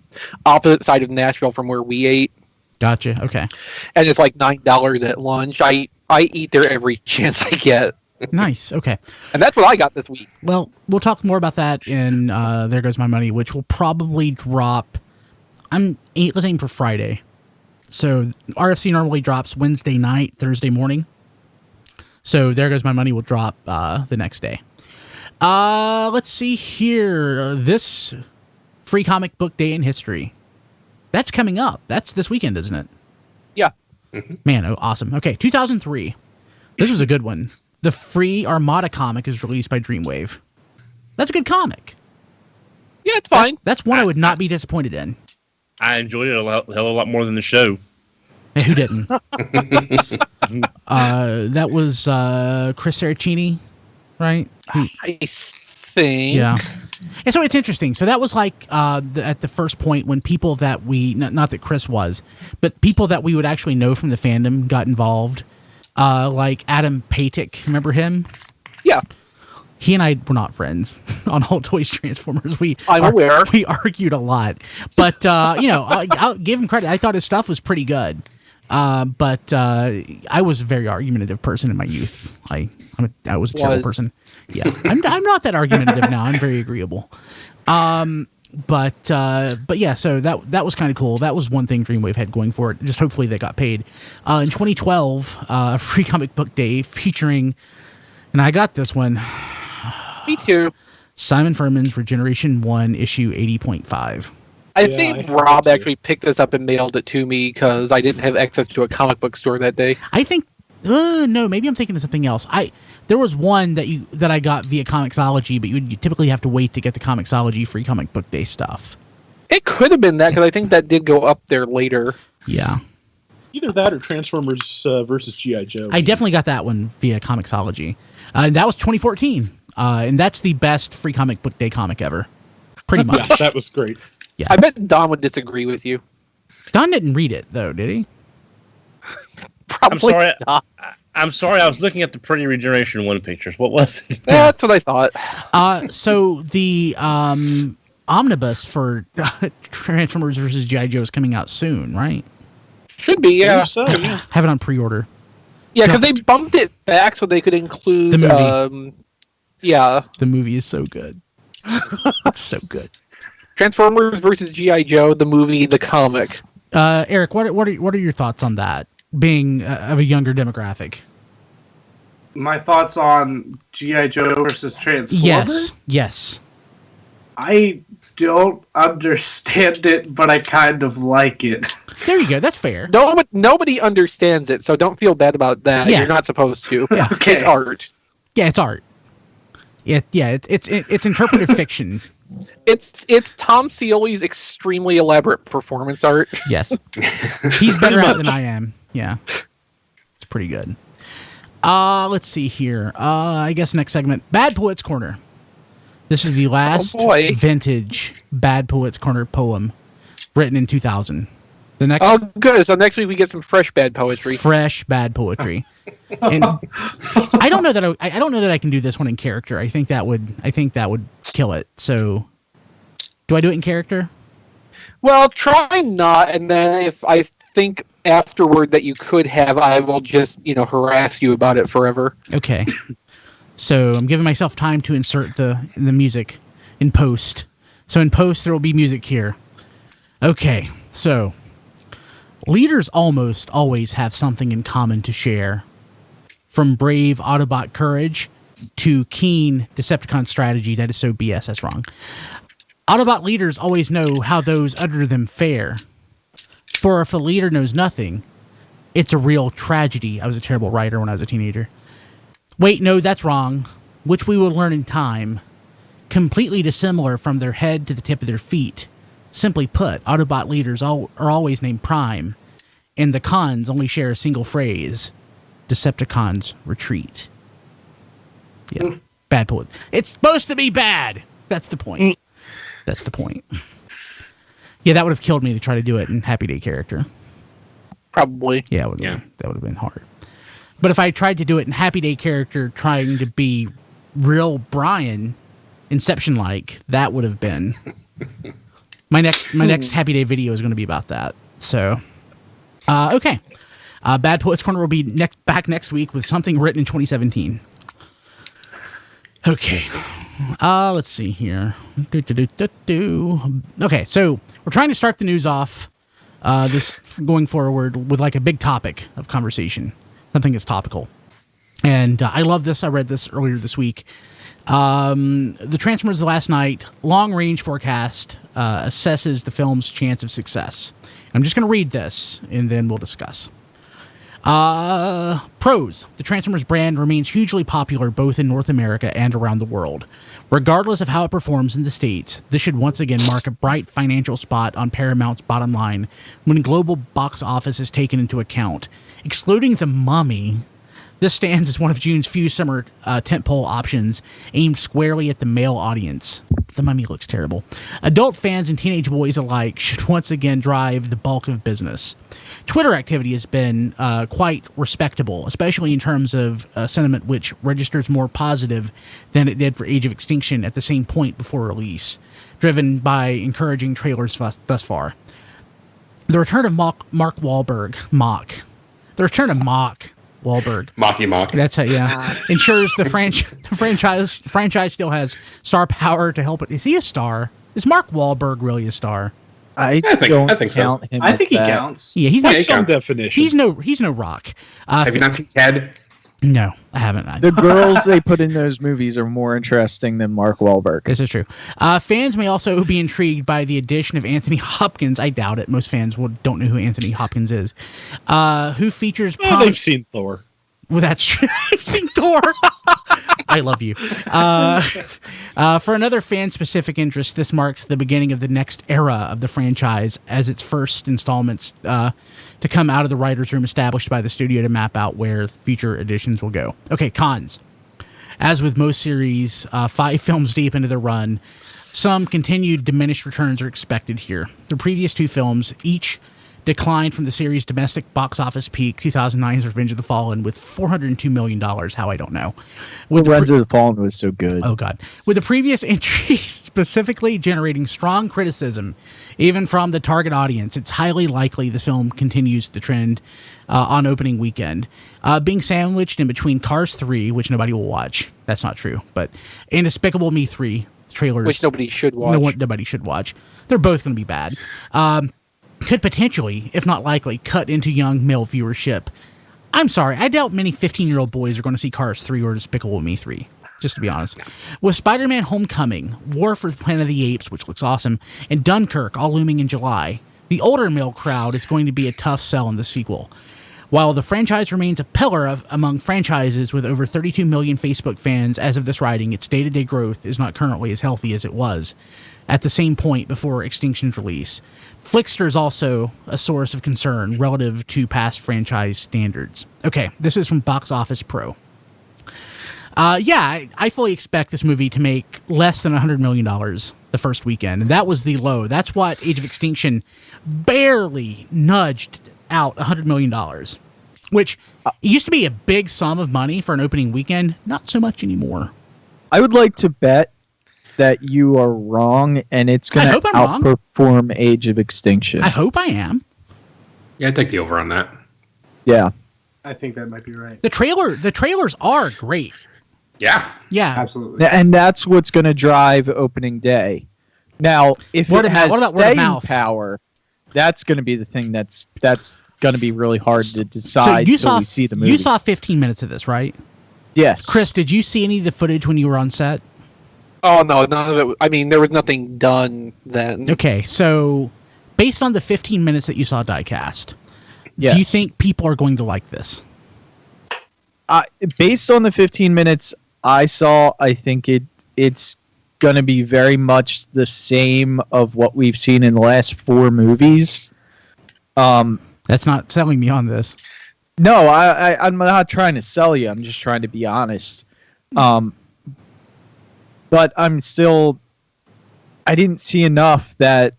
opposite side of Nashville from where we ate. Gotcha. Okay. And it's like $9 at lunch. I eat there every chance I get. Nice. Okay. And that's what I got this week. Well, we'll talk more about that in There Goes My Money, which will probably drop. Let's aim for Friday. So RFC normally drops Wednesday night, Thursday morning. So There Goes My Money will drop the next day. Let's see here. This Free Comic Book Day in History. That's coming up. That's this weekend, isn't it? Yeah. Mm-hmm. Man, awesome. Okay, 2003. This was a good one. The Free Armada comic is released by Dreamwave. That's a good comic. Yeah, it's fine. That's one I would not be disappointed in. I enjoyed it hell of a lot more than the show. Hey, who didn't? That was Chris Saracini, right? I think. Yeah. And so it's interesting. So that was like at the first point when people that we, not that Chris was, but people that we would actually know from the fandom got involved. Like Adam Patik, remember him? Yeah. He and I were not friends on All Toys Transformers. I'm aware. We argued a lot. But, I'll give him credit. I thought his stuff was pretty good. But I was a very argumentative person in my youth. I was a terrible person. Yeah, I'm not that argumentative now. I'm very agreeable. But yeah, so that was kind of cool. That was one thing Dreamwave had going for it. Just hopefully they got paid. In 2012, Free Comic Book Day featuring, and I got this one. Me too. Simon Furman's Regeneration 1 issue 80.5. I think Rob actually picked this up and mailed it to me because I didn't have access to a comic book store that day. I think no, maybe I'm thinking of something else. There was one that I got via Comixology, but you typically have to wait to get the Comixology Free Comic Book Day stuff. It could have been that because I think that did go up there later. Yeah. Either that or Transformers versus G.I. Joe. I definitely got that one via Comixology. And that was 2014. And that's the best Free Comic Book Day comic ever. Pretty much. Yeah, that was great. Yeah. I bet Don would disagree with you. Don didn't read it, though, did he? Probably not. I'm sorry. I was looking at the pretty Regeneration 1 pictures. What was it? That's what I thought. So the omnibus for Transformers vs. G.I. Joe is coming out soon, right? Should be, yeah. So, yeah. Have it on pre-order. Yeah, because they bumped it back so they could include the movie. Yeah. The movie is so good. It's so good. Transformers versus G.I. Joe, the movie, the comic. Eric, what are your thoughts on that? Being of a younger demographic. my thoughts on G.I. Joe versus Transformers? Yes. I don't understand it, but I kind of like it. There you go. That's fair. Nobody understands it, so don't feel bad about that. Yeah. You're not supposed to. Yeah. Okay. It's art. Yeah, it's art. Yeah. It's interpretive fiction. It's Tom Scioli's extremely elaborate performance art. Yes. He's better at it than I am. Yeah. It's pretty good. Let's see here. I guess next segment, Bad Poets Corner. This is the last vintage Bad Poets Corner poem written in 2000. The next good. So next week we get some fresh bad poetry. Fresh bad poetry. And I don't know that I don't know that I can do this one in character. I think that would kill it. So do I do it in character? Well, try not, and then if I think afterward that you could have, I will just, harass you about it forever. Okay. So I'm giving myself time to insert the music in post. So in post, there will be music here. Okay, so leaders almost always have something in common to share. From brave Autobot courage to keen Decepticon strategy that is so BS, that's wrong. Autobot leaders always know how those under them fare. For if a leader knows nothing, it's a real tragedy. I was a terrible writer when I was a teenager. Wait, no, that's wrong. Which we will learn in time. Completely dissimilar from their head to the tip of their feet. Simply put, Autobot leaders are always named Prime, and the cons only share a single phrase. Decepticons retreat. Yeah, bad poet. It's supposed to be bad. That's the point. That's the point. Yeah, that would have killed me to try to do it in Happy Day character. Probably. Yeah, that would have been hard. But if I tried to do it in Happy Day character, trying to be real Brian, Inception-like, that would have been my next Happy Day video is going to be about that. So, okay, Bad Poets Corner will be back next week with something written in 2017. Okay, let's see here. Okay, so we're trying to start the news off this going forward with like a big topic of conversation. Something that's topical. And I love this. I read this earlier this week. The Transformers last night, long-range forecast assesses the film's chance of success. I'm just going to read this, and then we'll discuss. Pros. The Transformers brand remains hugely popular both in North America and around the world. Regardless of how it performs in the States, this should once again mark a bright financial spot on Paramount's bottom line when global box office is taken into account. Excluding The Mummy, this stands as one of June's few summer tentpole options aimed squarely at the male audience. The Mummy looks terrible. Adult fans and teenage boys alike should once again drive the bulk of business. Twitter activity has been quite respectable, especially in terms of sentiment which registers more positive than it did for Age of Extinction at the same point before release, driven by encouraging trailers thus far. The return of Mark Wahlberg, The return of Wahlberg. Mocky Mock. That's it, yeah. Ensures the franchise still has star power to help it. Is he a star? Is Mark Wahlberg really a star? I think count him. I think he that. counts. Yeah, he's By some definition. He's no Rock. Have you not seen Ted? No, I haven't. The girls they put in those movies are more interesting than Mark Wahlberg. This is true. Fans may also be intrigued by the addition of Anthony Hopkins. I doubt it. Most fans don't know who Anthony Hopkins is. Who features... they've seen Thor. Well, that's true. I've seen Thor. I love you. For another fan-specific interest, this marks the beginning of the next era of the franchise as its first installments to come out of the writer's room established by the studio to map out where future editions will go. Okay, cons. As with most series, 5 films deep into their run, some continued diminished returns are expected here. The previous 2 films each declined from the series' domestic box office peak, 2009's Revenge of the Fallen, with $402 million. How, I don't know. Revenge of the Fallen was so good. Oh, God. With the previous entry specifically generating strong criticism, even from the target audience, it's highly likely the film continues the trend on opening weekend. Being sandwiched in between Cars 3, which nobody will watch. That's not true. But and Despicable Me 3 trailers. Which nobody should watch. Nobody should watch. They're both going to be bad. Could potentially, if not likely, cut into young male viewership. I'm sorry, I doubt many 15-year-old boys are going to see Cars 3 or Despicable Me 3, just to be honest. With Spider-Man Homecoming, War for the Planet of the Apes, which looks awesome, and Dunkirk all looming in July, the older male crowd is going to be a tough sell in the sequel. While the franchise remains a pillar among franchises with over 32 million Facebook fans as of this writing, its day-to-day growth is not currently as healthy as it was at the same point before Extinction's release. Flickster is also a source of concern relative to past franchise standards. Okay, this is from Box Office Pro. I fully expect this movie to make less than $100 million the first weekend, and that was the low. That's what Age of Extinction barely nudged out $100 million, which it used to be a big sum of money for an opening weekend. Not so much anymore. I would like to bet that you are wrong, and it's going to outperform Age of Extinction. I hope I am. Yeah, I'd take the over on that. Yeah. I think that might be right. The trailers are great. Yeah. Yeah. Absolutely. And that's what's going to drive opening day. Now, if it has staying power, that's going to be the thing that's going to be really hard to decide until we see the movie. You saw 15 minutes of this, right? Yes. Chris, did you see any of the footage when you were on set? Oh, no, none of it. I mean, there was nothing done then. Okay, so based on the 15 minutes that you saw diecast, yes. Do you think people are going to like this? Based on the 15 minutes I saw, I think it's going to be very much the same of what we've seen in the last 4 movies. That's not selling me on this. No, I'm not trying to sell you. I'm just trying to be honest. But I didn't see enough that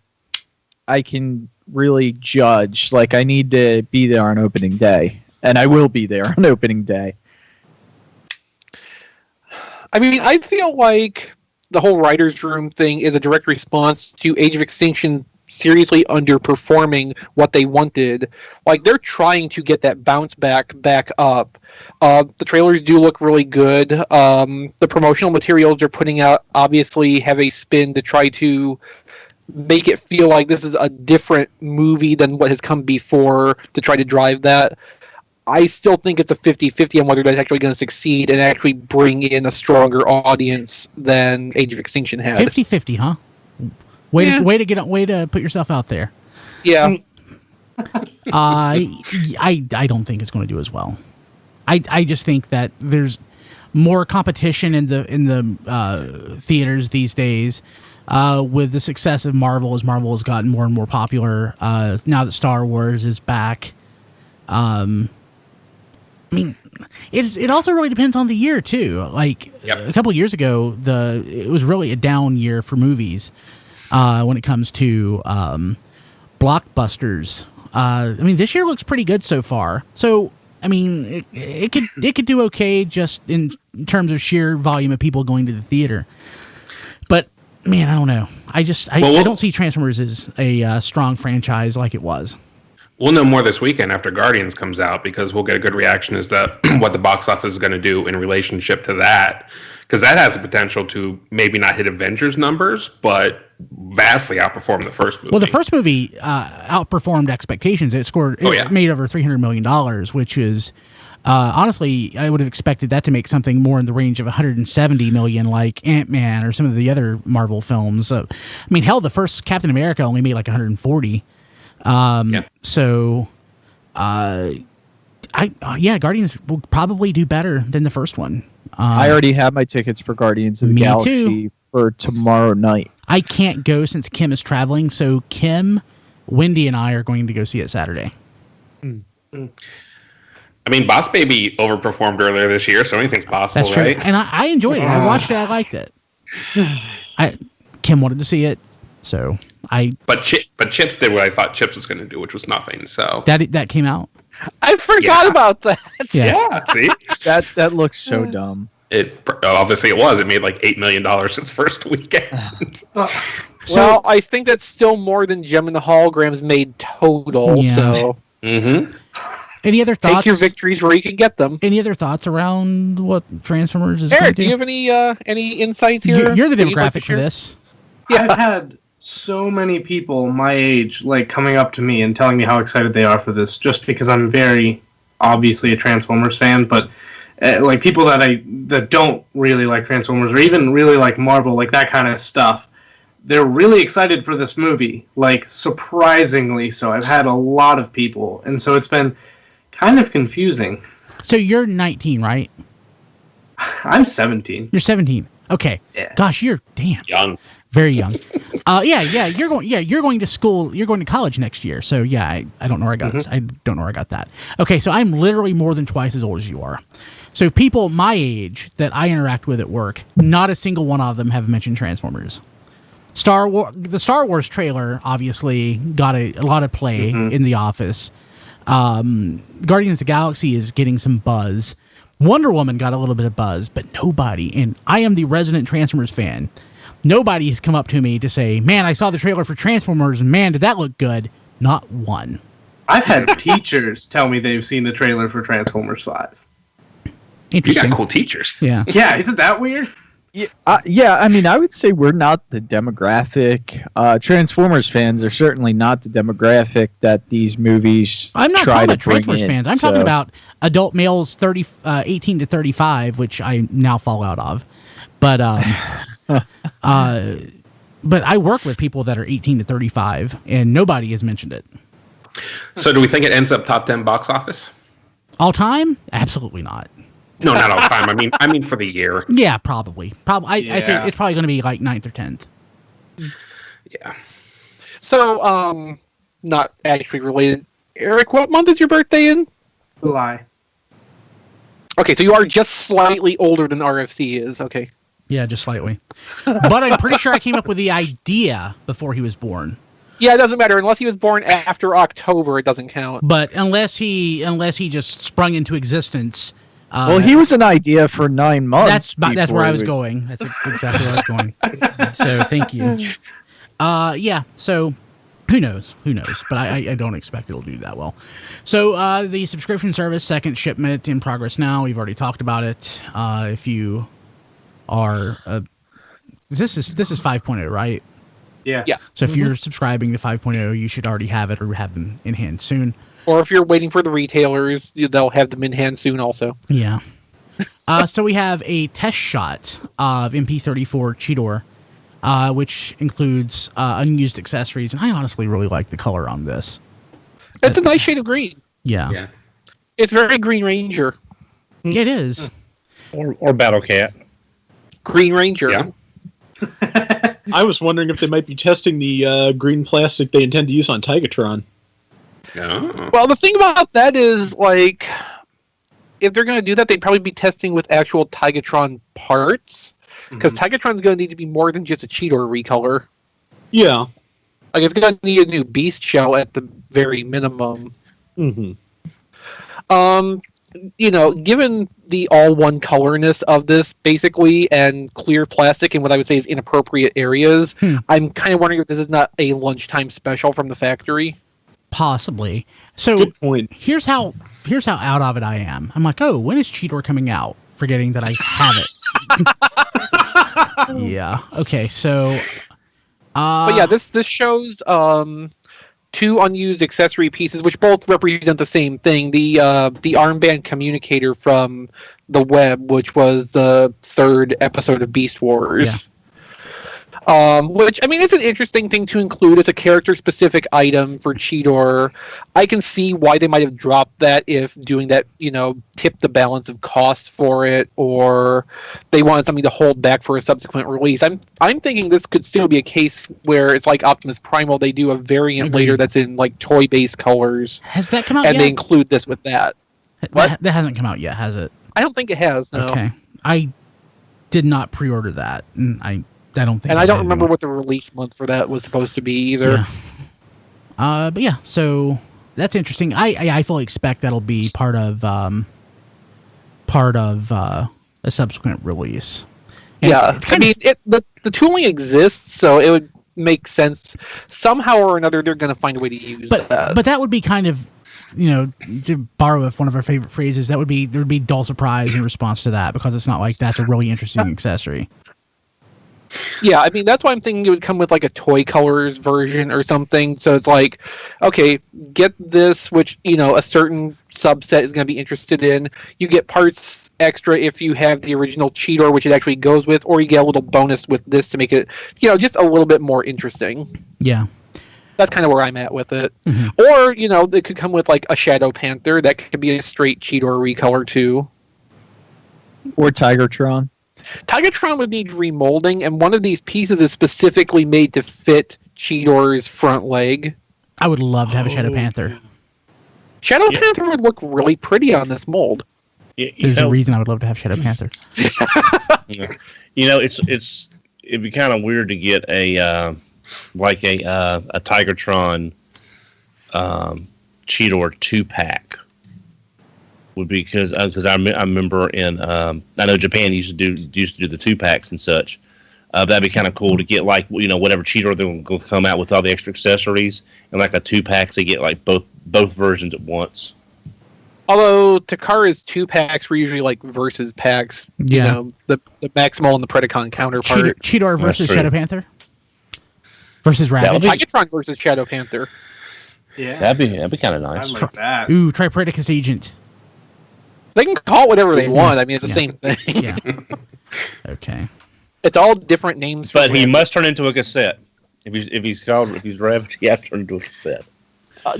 I can really judge. Like, I need to be there on opening day, and I will be there on opening day. I mean, I feel like the whole writer's room thing is a direct response to Age of Extinction seriously underperforming what they wanted. Like, they're trying to get that bounce back up. The trailers do look really good. The promotional materials they're putting out obviously have a spin to try to make it feel like this is a different movie than what has come before to try to drive that. I still think it's a 50-50 on whether that's actually going to succeed and actually bring in a stronger audience than Age of Extinction had. 50-50, huh? Way to put yourself out there. Yeah. I don't think it's going to do as well. I just think that there's more competition in the theaters these days with the success of Marvel, as Marvel has gotten more and more popular. Now that Star Wars is back, I mean, it also really depends on the year too. Like a couple of years ago, it was really a down year for movies when it comes to blockbusters. I mean, this year looks pretty good so far. So, I mean, it could do okay just in terms of sheer volume of people going to the theater. But man, I don't know. I don't see Transformers as a strong franchise like it was. We'll know more this weekend after Guardians comes out, because we'll get a good reaction as to what the box office is going to do in relationship to that. Because that has the potential to maybe not hit Avengers numbers, but vastly outperform the first movie. Well, the first movie outperformed expectations. It made over $300 million, which is, honestly, I would have expected that to make something more in the range of $170 million, like Ant-Man or some of the other Marvel films. I mean, hell, the first Captain America only made like $140. So, Guardians will probably do better than the first one. I already have my tickets for Guardians of the Galaxy for tomorrow night. I can't go since Kim is traveling, so Kim, Wendy, and I are going to go see it Saturday. I mean, Boss Baby overperformed earlier this year, so anything's possible, That's true. right? And I enjoyed it. I watched it. I liked it. Kim wanted to see it, so But Chips did what I thought Chips was going to do, which was nothing. So that came out. I forgot about that. Yeah. See, that looks so dumb. Obviously it was. It made like $8 million its first weekend. Well, I think that's still more than Gem and the Holograms made total. Yeah. So, Any other thoughts? take your victories where you can get them. Any other thoughts around what Transformers is? Eric, do you have any insights here? You're the that you'd like to demographic for share? this. Yeah. I've had so many people my age coming up to me and telling me how excited they are for this, just because I'm very obviously a Transformers fan, but like people that don't really like Transformers or even really like Marvel, like that kind of stuff, they're really excited for this movie. Like surprisingly so. I've had a lot of people, and so it's been kind of confusing. So you're 19, right? I'm 17. You're 17. Okay. Yeah. Gosh, you're Young. very young. Yeah. You're going to school. You're going to college next year. So yeah, I don't know where I got this. I don't know where I got that. Okay, so I'm literally more than twice as old as you are. So people my age that I interact with at work, not a single one of them have mentioned Transformers. The Star Wars trailer obviously got a lot of play in the office. Guardians of the Galaxy is getting some buzz. Wonder Woman got a little bit of buzz, but nobody, and I am the resident Transformers fan, nobody has come up to me to say, man, I saw the trailer for Transformers, and man, did that look good. Not one. I've had teachers tell me they've seen the trailer for Transformers 5. You Interesting. got cool teachers. Yeah. Yeah, isn't that weird? Yeah, I mean, I would say we're not the demographic. Transformers fans are certainly not the demographic that these movies I'm not try talking to about bring Transformers in, fans. I'm talking about adult males 18 to 35, which I now fall out of. But but I work with people that are 18 to 35, and nobody has mentioned it. So do we think it ends up top 10 box office? All time? Absolutely not. No, not all time. I mean for the year. Yeah, probably. I think Yeah. it's probably going to be like 9th or 10th. Yeah. So, not actually related. Eric, what month is your birthday in? July. Okay, so you are just slightly older than RFC is. Okay. Yeah, just slightly. But I'm pretty sure I came up with the idea before he was born. Yeah, it doesn't matter unless he was born after October. It doesn't count. But unless he just sprung into existence. Well, he was an idea for 9 months. That's where I was before going. That's exactly where I was going. So thank you. Yeah. So who knows? But I don't expect it'll do that well. So the subscription service, second shipment in progress now. We've already talked about it. If you are, this is 5.0, right? Yeah. Yeah. So if you're subscribing to 5.0, you should already have it or have them in hand soon. Or if you're waiting for the retailers, they'll have them in hand soon also. Yeah. So we have a test shot of MP34 Cheetor, which includes unused accessories, and I honestly really like the color on this. It's a nice shade of green. Yeah. Yeah. It's very Green Ranger. It is. Or Battle Cat. Green Ranger. Yeah. I was wondering if they might be testing the green plastic they intend to use on Tigatron. Oh. Well, the thing about that is, like, if they're going to do that, they'd probably be testing with actual Tigatron parts. Because Tigatron's going to need to be more than just a Cheetor recolor. Yeah. Like, it's going to need a new Beast shell at the very minimum. Mm-hmm. Given the all-one colorness of this, basically, and clear plastic in what I would say is inappropriate areas, I'm kind of wondering if this is not a lunchtime special from the factory. Possibly. So Good point. here's how out of it I am. I'm like, oh, when is Cheetor coming out? Forgetting that I have it. Yeah. Okay. So. But yeah, this shows two unused accessory pieces, which both represent the same thing. The armband communicator from the web, which was the third episode of Beast Wars. Yeah. Which, I mean, it's an interesting thing to include as a character-specific item for Cheetor. I can see why they might have dropped that if doing that, tipped the balance of costs for it, or they wanted something to hold back for a subsequent release. I'm thinking this could still be a case where it's like Optimus Primal, they do a variant Agreed. later that's in, like, toy-based colors, Has that come out and yet? they include this with that. What? That hasn't come out yet, has it? I don't think it has, no. Okay. I did not pre-order that, and I don't think. And I don't did remember anymore. what the release month for that was supposed to be either. Yeah. But yeah, so that's interesting. I fully expect that'll be part of a subsequent release. And Yeah, it's I kinda mean, the tooling exists, so it would make sense. Somehow or another, they're going to find a way to use that. But that would be kind of, to borrow one of our favorite phrases, there would be dull surprise in response to that, because it's not like that's a really interesting accessory. Yeah, I mean, that's why I'm thinking it would come with like a toy colors version or something. So it's like, okay, get this, which, a certain subset is going to be interested in. You get parts extra if you have the original Cheetor, which it actually goes with, or you get a little bonus with this to make it, just a little bit more interesting. Yeah. That's kind of where I'm at with it. Mm-hmm. Or, it could come with like a Shadow Panther. That could be a straight Cheetor recolor too. Or Tigertron. Tigertron would need remolding, and one of these pieces is specifically made to fit Cheetor's front leg. I would love to have a Shadow Panther. Shadow Panther would look really pretty on this mold. There's a reason I would love to have Shadow Panther. It'd be kind of weird to get a Tigertron Cheetor 2-pack. Would be because I remember I know Japan used to do the 2-packs and such. That'd be kind of cool to get whatever Cheetor they're going to come out with all the extra accessories and like a 2-pack to get like both versions at once. Although Takara's 2-packs were usually like versus packs, the Maximal and the Predacon counterpart. Cheetor versus Shadow Panther versus Ravage. Tigertron versus Shadow Panther. Yeah, that'd be kind of nice. I like that. Ooh, try Predacus Agent. They can call it whatever they want. I mean, it's the same thing. Yeah. Okay. It's all different names. But he must turn into a cassette. If he's Ravage, he has to turn into a cassette.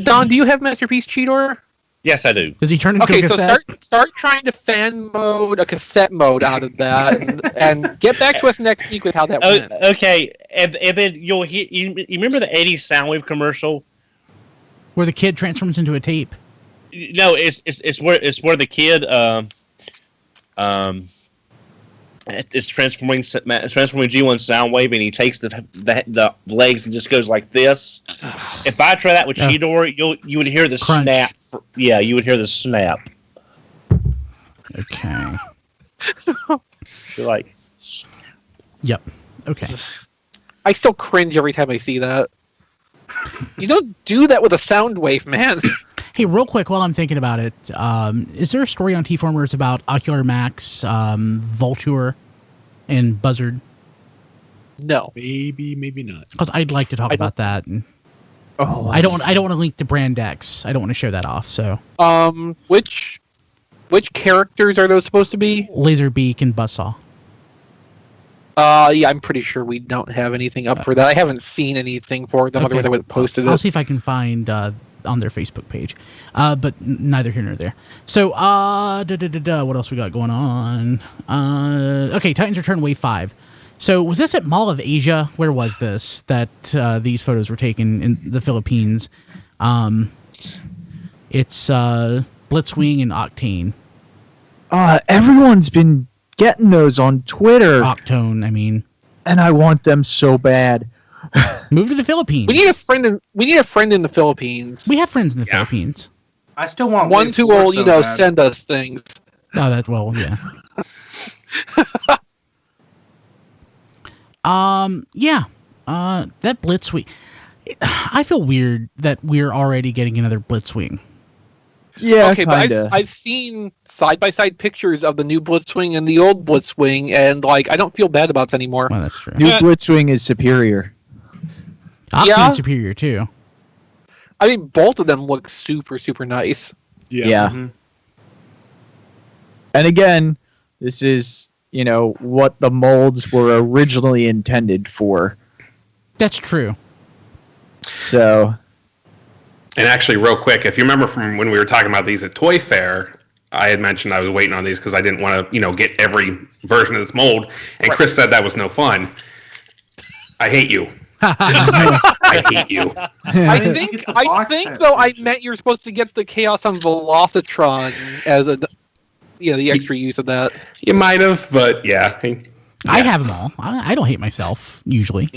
Don, do you have Masterpiece Cheetor? Yes, I do. Does he turn into a cassette? So start trying to fan mode a cassette mode out of that, and get back to us next week with how that went. Okay, and then you'll hear. You remember the '80s Soundwave commercial where the kid transforms into a tape? No, it's where the kid it's transforming G1 Soundwave, and he takes the legs and just goes like this. If I try that with Cheetor, you would hear the crunch. Snap. You would hear the snap. Okay. You're like. Yep. Okay. I still cringe every time I see that. You don't do that with a Soundwave, man. Hey, real quick, while I'm thinking about it, is there a story on T-Formers about Ocular Max, Vulture, and Buzzard? No. Maybe not. Because I'd like to talk about that. And I don't want to link to Brand X. I don't want to show that off. So. Which characters are those supposed to be? Laserbeak and Buzzsaw. Yeah, I'm pretty sure we don't have anything up for that. I haven't seen anything for them, otherwise I would have posted it. I'll see if I can find on their Facebook page. But neither here nor there. So, what else we got going on? Okay, Titans Return Wave 5. So, was this at Mall of Asia? Where was this that these photos were taken in the Philippines? It's Blitzwing and Octane. Everyone's been getting those on Twitter. Octone, I mean. And I want them so bad. Move to the Philippines. We need a friend in the Philippines. We have friends in the Philippines. I still want ones who will, send us things. Oh, that's yeah. That Blitzwing. I feel weird that we're already getting another Blitzwing. Yeah, okay, but I've seen side-by-side pictures of the new Blitzwing and the old Blitzwing, and I don't feel bad about it anymore. Well, that's true. New Blitzwing is superior. Octane's superior too. I mean, both of them look super, super nice. Yeah. Mm-hmm. And again, this is, what the molds were originally intended for. That's true. So. And actually, real quick, if you remember from when we were talking about these at Toy Fair, I had mentioned I was waiting on these because I didn't want to, get every version of this mold. And Chris said that was no fun. I hate you. I hate you. I think though I meant you're supposed to get the Chaos on Velocitron as the extra use of that. You might have, but yeah. I have them all. I don't hate myself usually.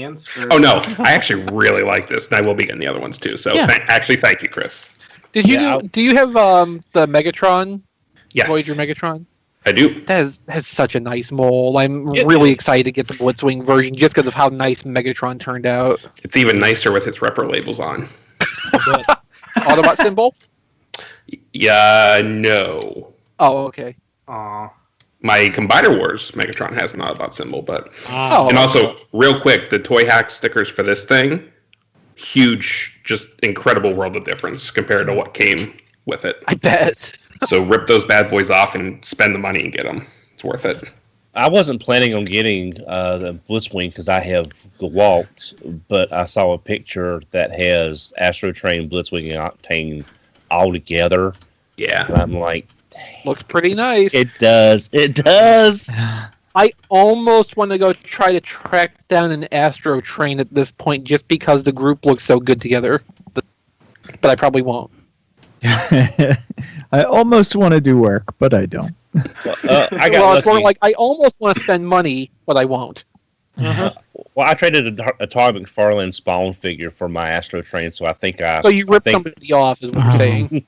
Oh no, I actually really like this, and I will be getting the other ones too. So thank you, Chris. Do you have the Megatron? Yes. Voyager Megatron? I do. That's such a nice mold. I'm really excited to get the Blitzwing version just because of how nice Megatron turned out. It's even nicer with its repro labels on. Autobot symbol? Yeah, no. Oh, okay. Aw. My Combiner Wars Megatron has an Autobot symbol, but... and also, real quick, the Toy Hack stickers for this thing, huge, just incredible world of difference compared to what came with it. I bet. So rip those bad boys off and spend the money and get them. It's worth it. I wasn't planning on getting the Blitzwing because I have Gewalt, but I saw a picture that has Astro Train, Blitzwing, and Octane all together. Yeah. And I'm like, dang. Looks pretty nice. It does. It does. I almost want to go try to track down an Astro Train at this point just because the group looks so good together. But I probably won't. I almost want to do work, but I don't. It's more like I almost want to spend money, but I won't. Well, I traded a Todd McFarlane Spawn figure for my Astro Train, so I think So you ripped somebody off, is what you're saying.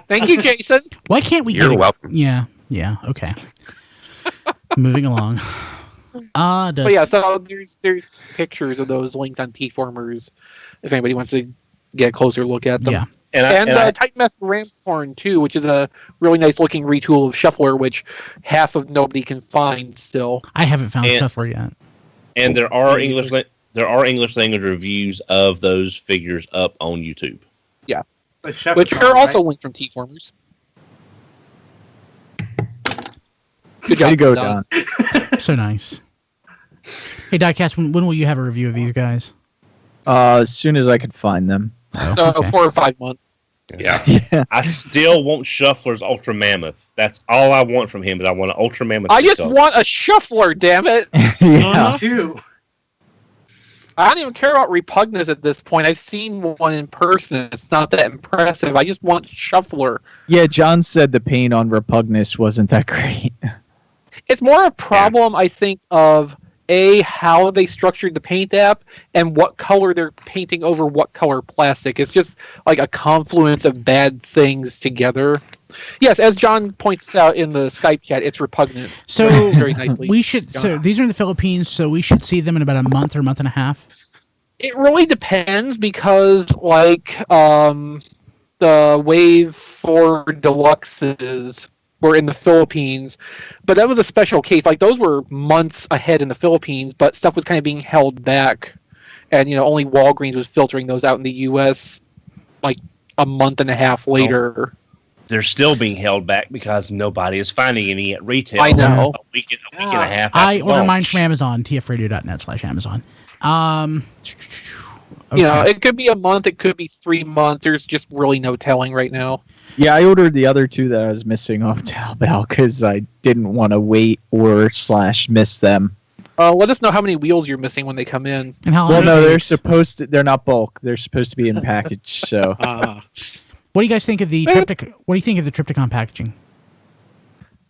Thank you, Jason. Why can't we You're welcome. Yeah, okay. Moving along. But yeah, so there's pictures of those linked on T-Formers if anybody wants to get a closer look at them. Yeah. And Titan Master Ramthorn too, which is a really nice looking retool of Shuffler, which half of nobody can find still. I haven't found Shuffler yet. And there are English language reviews of those figures up on YouTube. Yeah, which are also linked from T-Formers. Good job, Way to go, Don. So nice. Hey, Diecast, when will you have a review of these guys? As soon as I can find them. So 4 or 5 months. Yeah. I still want Shuffler's Ultra Mammoth. That's all I want from him, but I want an Ultra Mammoth. I just want a Shuffler, damn it! Yeah. Too. I don't even care about Repugnus at this point. I've seen one in person. It's not that impressive. I just want Shuffler. Yeah, John said the paint on Repugnus wasn't that great. It's more a problem, I think, of how they structured the paint app and what color they're painting over what color plastic. It's just like a confluence of bad things together. Yes, as John points out in the Skype chat, it's Repugnant. So very nicely. So these are in the Philippines, so we should see them in about a month or month and a half. It really depends because, like, the Wave 4 Deluxes were in the Philippines, but that was a special case. Like, those were months ahead in the Philippines, but stuff was kind of being held back, and only Walgreens was filtering those out in the U.S. like a month and a half later. They're still being held back because nobody is finding any at retail. I know. A week and a half. I after order mine launch. from Amazon, tfradio.net/Amazon. It could be a month, it could be 3 months. There's just really no telling right now. Yeah, I ordered the other two that I was missing off Taobao because I didn't want to wait or / miss them. Let us know how many wheels you're missing when they come in. And how Well, long no, it they're takes. supposed to. They're not bulk. They're supposed to be in package. So What do you guys think of the What do you think of the Triptychon packaging?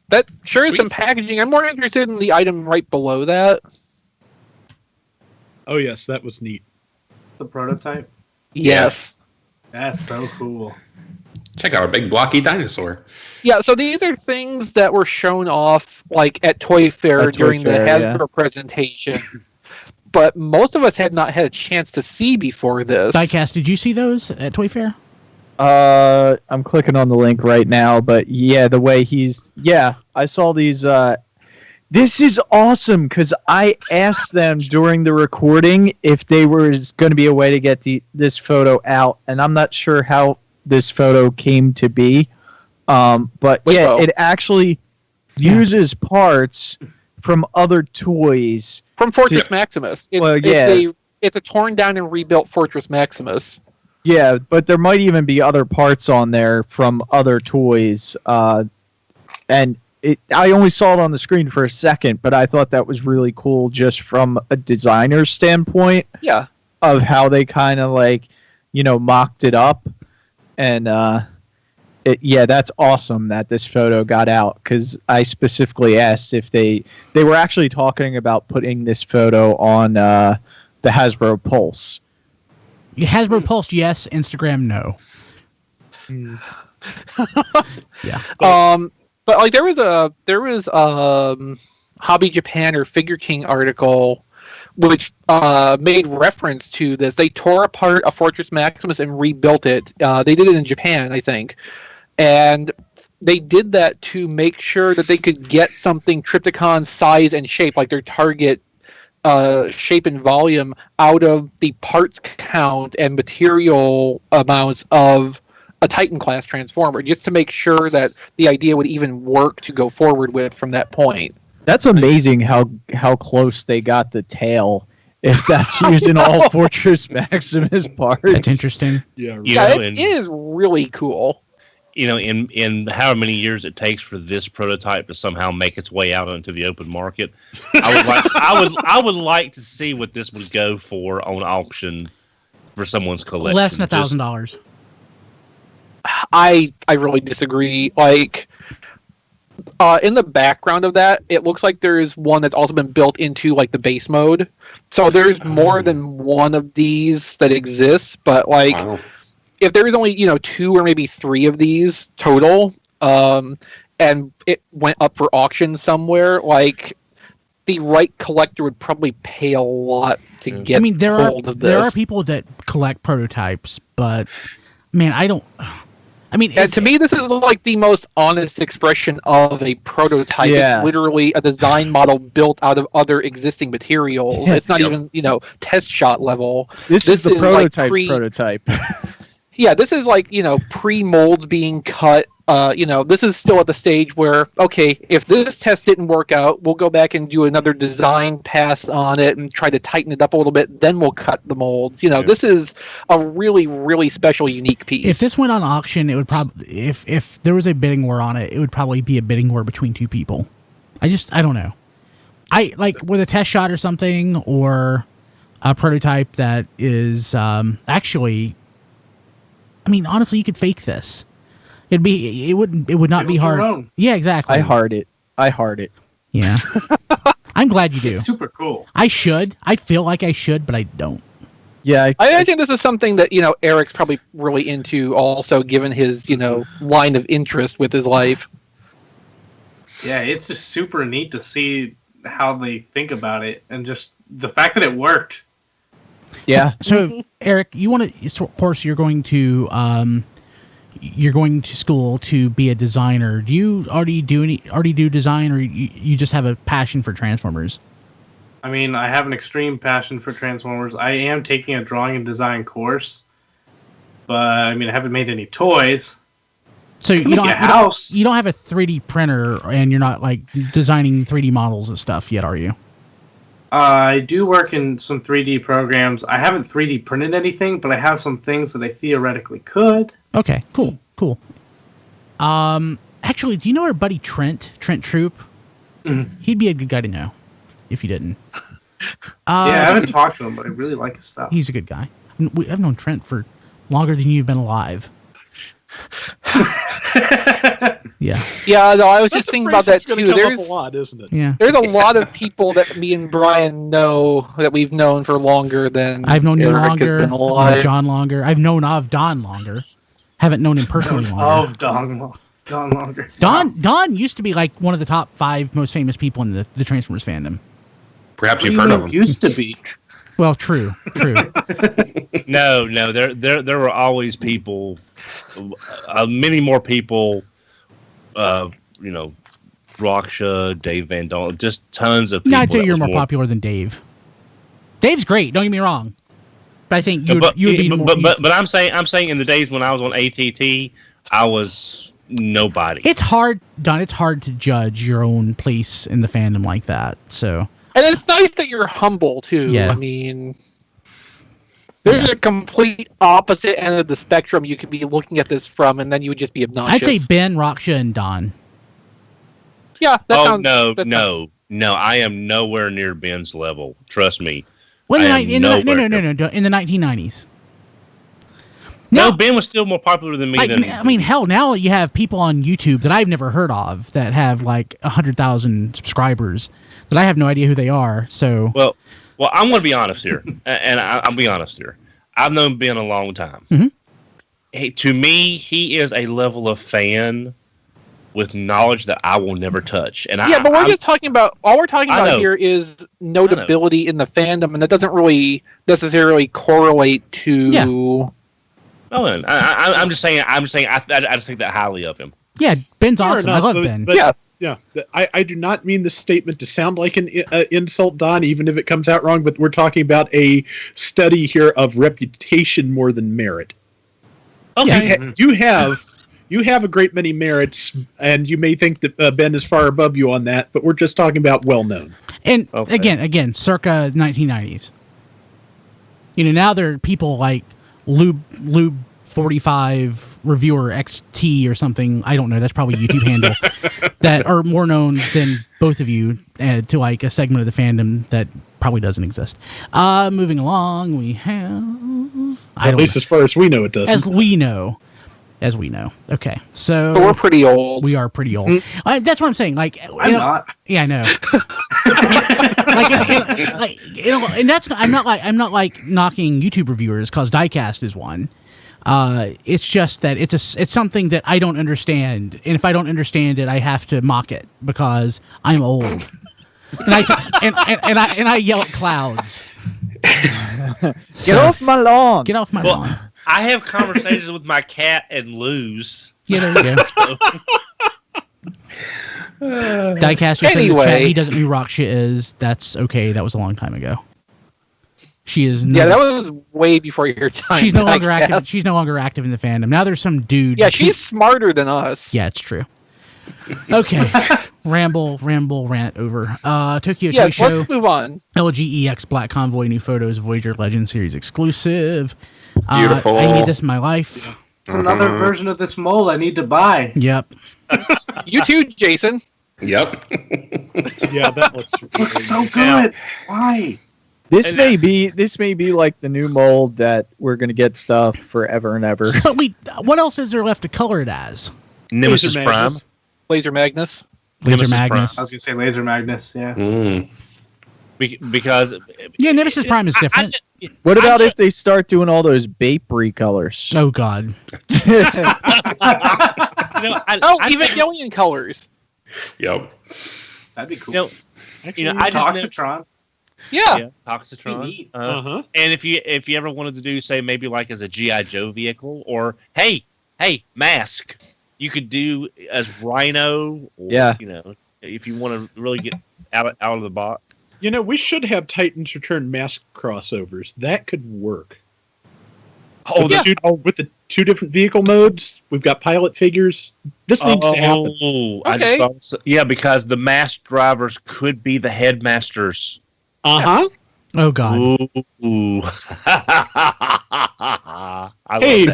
That sure is some packaging. I'm more interested in the item right below that. Oh yes, that was neat. The prototype? Yes. That's so cool. Check out our big blocky dinosaur. Yeah, so these are things that were shown off like at Toy Fair At Toy during the Fair, Hasbro presentation. But most of us had not had a chance to see before this. Diecast, did you see those at Toy Fair? I'm clicking on the link right now, but yeah, the way I saw these. This is awesome because I asked them during the recording if they was going to be a way to get this photo out, and I'm not sure how this photo came to be. But yeah, it actually uses parts from other toys. From Fortress Maximus. It's a torn down and rebuilt Fortress Maximus. Yeah, but there might even be other parts on there from other toys. And I only saw it on the screen for a second, but I thought that was really cool just from a designer standpoint. Yeah. Of how they kind of mocked it up. And that's awesome that this photo got out because I specifically asked if they were actually talking about putting this photo on the Hasbro Pulse. Hasbro Pulse, yes. Instagram, no. Yeah. But like there was Hobby Japan or Figure King article which made reference to this. They tore apart a Fortress Maximus and rebuilt it. They did it in Japan, I think. And they did that to make sure that they could get something Triptychon size and shape, like their target shape and volume out of the parts count and material amounts of a Titan class transformer, just to make sure that the idea would even work to go forward with from that point. That's amazing how close they got the tail. If that's using all Fortress Maximus parts. That's interesting. Yeah, It is really cool. In how many years it takes for this prototype to somehow make its way out into the open market, I would like to see what this would go for on auction for someone's collection. Less than $1,000. I really disagree. Like, in the background of that, it looks like there is one that's also been built into like the base mode. So there's more than one of these that exists, but like. Wow. If there is only 2 or maybe 3 of these total, and it went up for auction somewhere, like the right collector would probably pay a lot to get hold of this. There are people that collect prototypes, but man, to me, this is like the most honest expression of a prototype. Yeah. It's literally a design model built out of other existing materials. Yeah. It's not even test shot level. This is the prototype. Prototype. Yeah, this is like, pre-molds being cut. This is still at the stage where, okay, if this test didn't work out, we'll go back and do another design pass on it and try to tighten it up a little bit. Then we'll cut the molds. This is a really, really special, unique piece. If this went on auction, it would probably, if there was a bidding war on it, it would probably be a bidding war between 2 people. I don't know. I like with a test shot or something, or a prototype that is actually. I mean, honestly, you could fake this. It would not be hard. Yeah, exactly. I heart it. Yeah. I'm glad you do. It's super cool. I should. I feel like I should, but I don't. Yeah. I imagine this is something that, Eric's probably really into also, given his, line of interest with his life. Yeah, it's just super neat to see how they think about it, and just the fact that it worked. Yeah. So, Eric, you want to? Of course, you're going to school to be a designer. Do you already do design, or you just have a passion for Transformers? I mean, I have an extreme passion for Transformers. I am taking a drawing and design course, but I haven't made any toys. So you don't have a 3D printer, and you're not like designing 3D models and stuff yet, are you? I do work in some 3D programs. I haven't 3D printed anything, but I have some things that I theoretically could. Okay, cool. Actually, do you know our buddy Trent Troop? Mm-hmm. He'd be a good guy to know, if you didn't. I haven't talked to him, but I really like his stuff. He's a good guy. I've known Trent for longer than you've been alive. Yeah. Yeah, no, I was just thinking about that too. There's a lot, isn't it? Yeah. There's a lot of people that me and Brian know that we've known for longer than I've known you Eric longer. Has been alive. I've John longer. I've known of Don longer. Haven't known him personally longer. Of Don longer. Don used to be like one of the top 5 most famous people in the Transformers fandom. Perhaps you've heard of him. Used to be. Well, true. No, there were always people, many more people, Raksha, Dave Van Dalen, just tons of people. No, I'd say you're more popular than Dave. Dave's great, don't get me wrong. But I think you'd be more... But I'm saying in the days when I was on ATT, I was nobody. It's hard, Don, it's hard to judge your own place in the fandom like that, so... And it's nice that you're humble, too. Yeah. I mean, there's a complete opposite end of the spectrum you could be looking at this from, and then you would just be obnoxious. I'd say Ben, Raksha, and Don. Yeah, that sounds... No, I am nowhere near Ben's level. Trust me. Well, no, in the 1990s. No, Ben was still more popular than me. I mean, hell, now you have people on YouTube that I've never heard of that have like 100,000 subscribers that I have no idea who they are. So well, I'm going to be honest here, and I'll be honest here. I've known Ben a long time. Mm-hmm. Hey, to me, he is a level of fan with knowledge that I will never touch. And but we're just talking about all we're talking about here is notability in the fandom, and that doesn't really necessarily correlate to. Yeah. Oh, I'm just saying. I just think that highly of him. Yeah, Ben's awesome. I love Ben. But Yeah, I do not mean this statement to sound like an insult, Don, even if it comes out wrong, but we're talking about a study here of reputation more than merit. Okay. You have a great many merits, and you may think that Ben is far above you on that, but we're just talking about well-known. And again, circa 1990s. Now there are people like Lube 45 Reviewer XT or something. I don't know. That's probably a YouTube handle that are more known than both of you to like a segment of the fandom that probably doesn't exist. Moving along, we have... At least as far as we know, it doesn't. As we know. Okay, so we're pretty old. We are pretty old. That's what I'm saying. Like, I'm not. Yeah, I know. And that's I'm not like knocking YouTube reviewers because Diecast is one. It's just that it's something that I don't understand, and if I don't understand it, I have to mock it because I'm old, and I yell at clouds. Get off my lawn! Get off my lawn! I have conversations with my cat and lose. Yeah, there you go. Diecast just said in the chat he doesn't know who Rock Shit is. That's okay. That was a long time ago. She is. That was way before your time. She's no longer active. She's no longer active in the fandom. Now there's some dude. Yeah, she's smarter than us. Yeah, it's true. Okay, rant over. Tokyo Yeah, Show. let's move on. LGEX Black Convoy new photos. Voyager Legend series exclusive. Beautiful. I need this in my life. It's another version of this mole I need to buy. Yep. You too, Jason. Yep. Yeah, that looks so good. Why? This may be like the new mold that we're gonna get stuff forever and ever. But what else is there left to color it as? Nemesis Prime. Laser Magnus. Laser Magnus. I was gonna say Laser Magnus. Yeah. Because Nemesis Prime is different. What about if they start doing all those Bape recolors? Oh God. Evangelion colors. Yep. That'd be cool. I just Toxitron. Yeah. Toxitron. And if you ever wanted to do, say, maybe like as a G.I. Joe vehicle, or hey, Mask, you could do as Rhino. Or, if you want to really get out of the box. We should have Titans Return Mask crossovers. That could work. With the two different vehicle modes, we've got pilot figures. This needs to happen. Okay. Because the Mask drivers could be the headmasters. Uh-huh. Oh God. Ooh. Hey,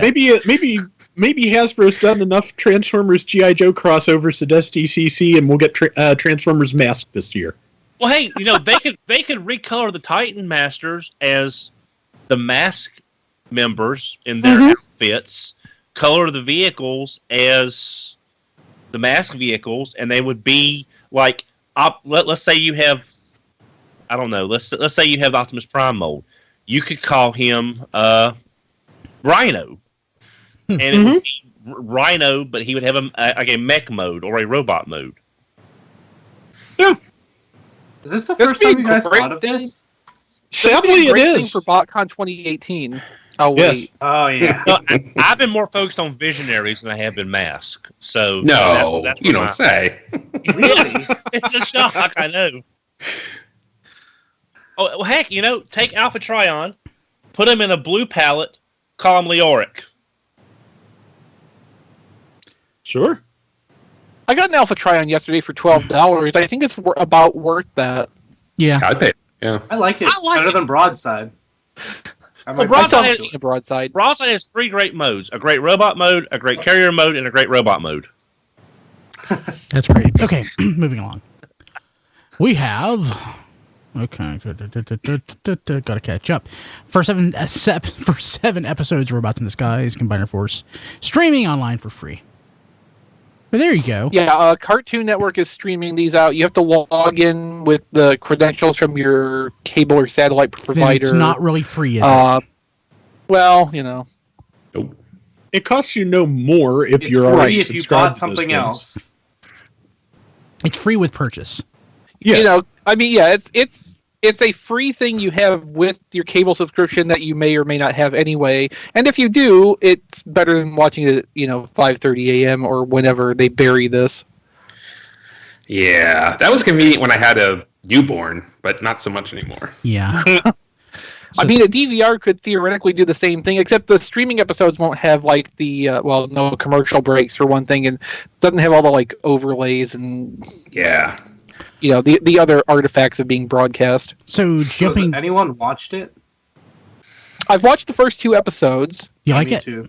maybe Hasbro's done enough Transformers G.I. Joe crossovers at SDCC, and we'll get Transformers Mask this year. Well, hey, they could recolor the Titan Masters as the Mask members in their outfits, color the vehicles as the Mask vehicles, and they would be like let's say you have, I don't know, let's say you have the Optimus Prime mold. You could call him Rhino, and it would be Rhino, but he would have a mech mode or a robot mode. Yeah. Is this the first time you guys thought of this? Sadly, it is. For BotCon 2018. Oh, wait. Yes. Oh, yeah. Well, I've been more focused on Visionaries than I have been Mask. So No, that's you don't say. Really? It's a shock, I know. Oh, well, heck, take Alpha Trion, put him in a blue palette, call him Leoric. Sure. I got an Alpha Trion yesterday for $12. I think it's about worth that. Yeah. I'd pay. Yeah. I like it better than Broadside. Broadside has 3 great modes: a great robot mode, a great carrier mode, and a great robot mode. That's great. Okay, moving along. We have. Okay, gotta catch up. For 7 episodes, Robots in the Skies Combiner Force streaming online for free. But there you go. Yeah, Cartoon Network is streaming these out. You have to log in with the credentials from your cable or satellite provider. Then it's not really free, is it? Well, Nope. It costs you no more if you're free already if you subscribed bought to something those else. It's free with purchase. Yes. It's a free thing you have with your cable subscription that you may or may not have anyway. And if you do, it's better than watching it, 5:30 a.m. or whenever they bury this. Yeah, that was convenient when I had a newborn, but not so much anymore. Yeah. I mean, a DVR could theoretically do the same thing, except the streaming episodes won't have like the no commercial breaks for one thing, and doesn't have all the like overlays and Yeah. The other artifacts of being broadcast. So jumping. Has anyone watched it? I've watched the first 2 episodes. You like Me it? too.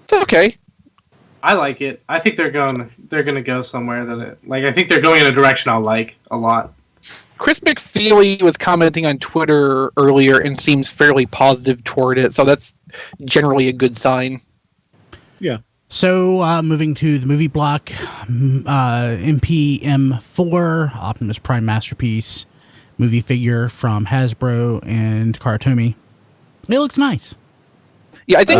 It's okay. I like it. I think they're gonna go somewhere I think they're going in a direction I like a lot. Chris McFeely was commenting on Twitter earlier and seems fairly positive toward it, so that's generally a good sign. Yeah. So moving to the movie block, MPM4, Optimus Prime Masterpiece, movie figure from Hasbro and Karatomi. It looks nice. Yeah, I think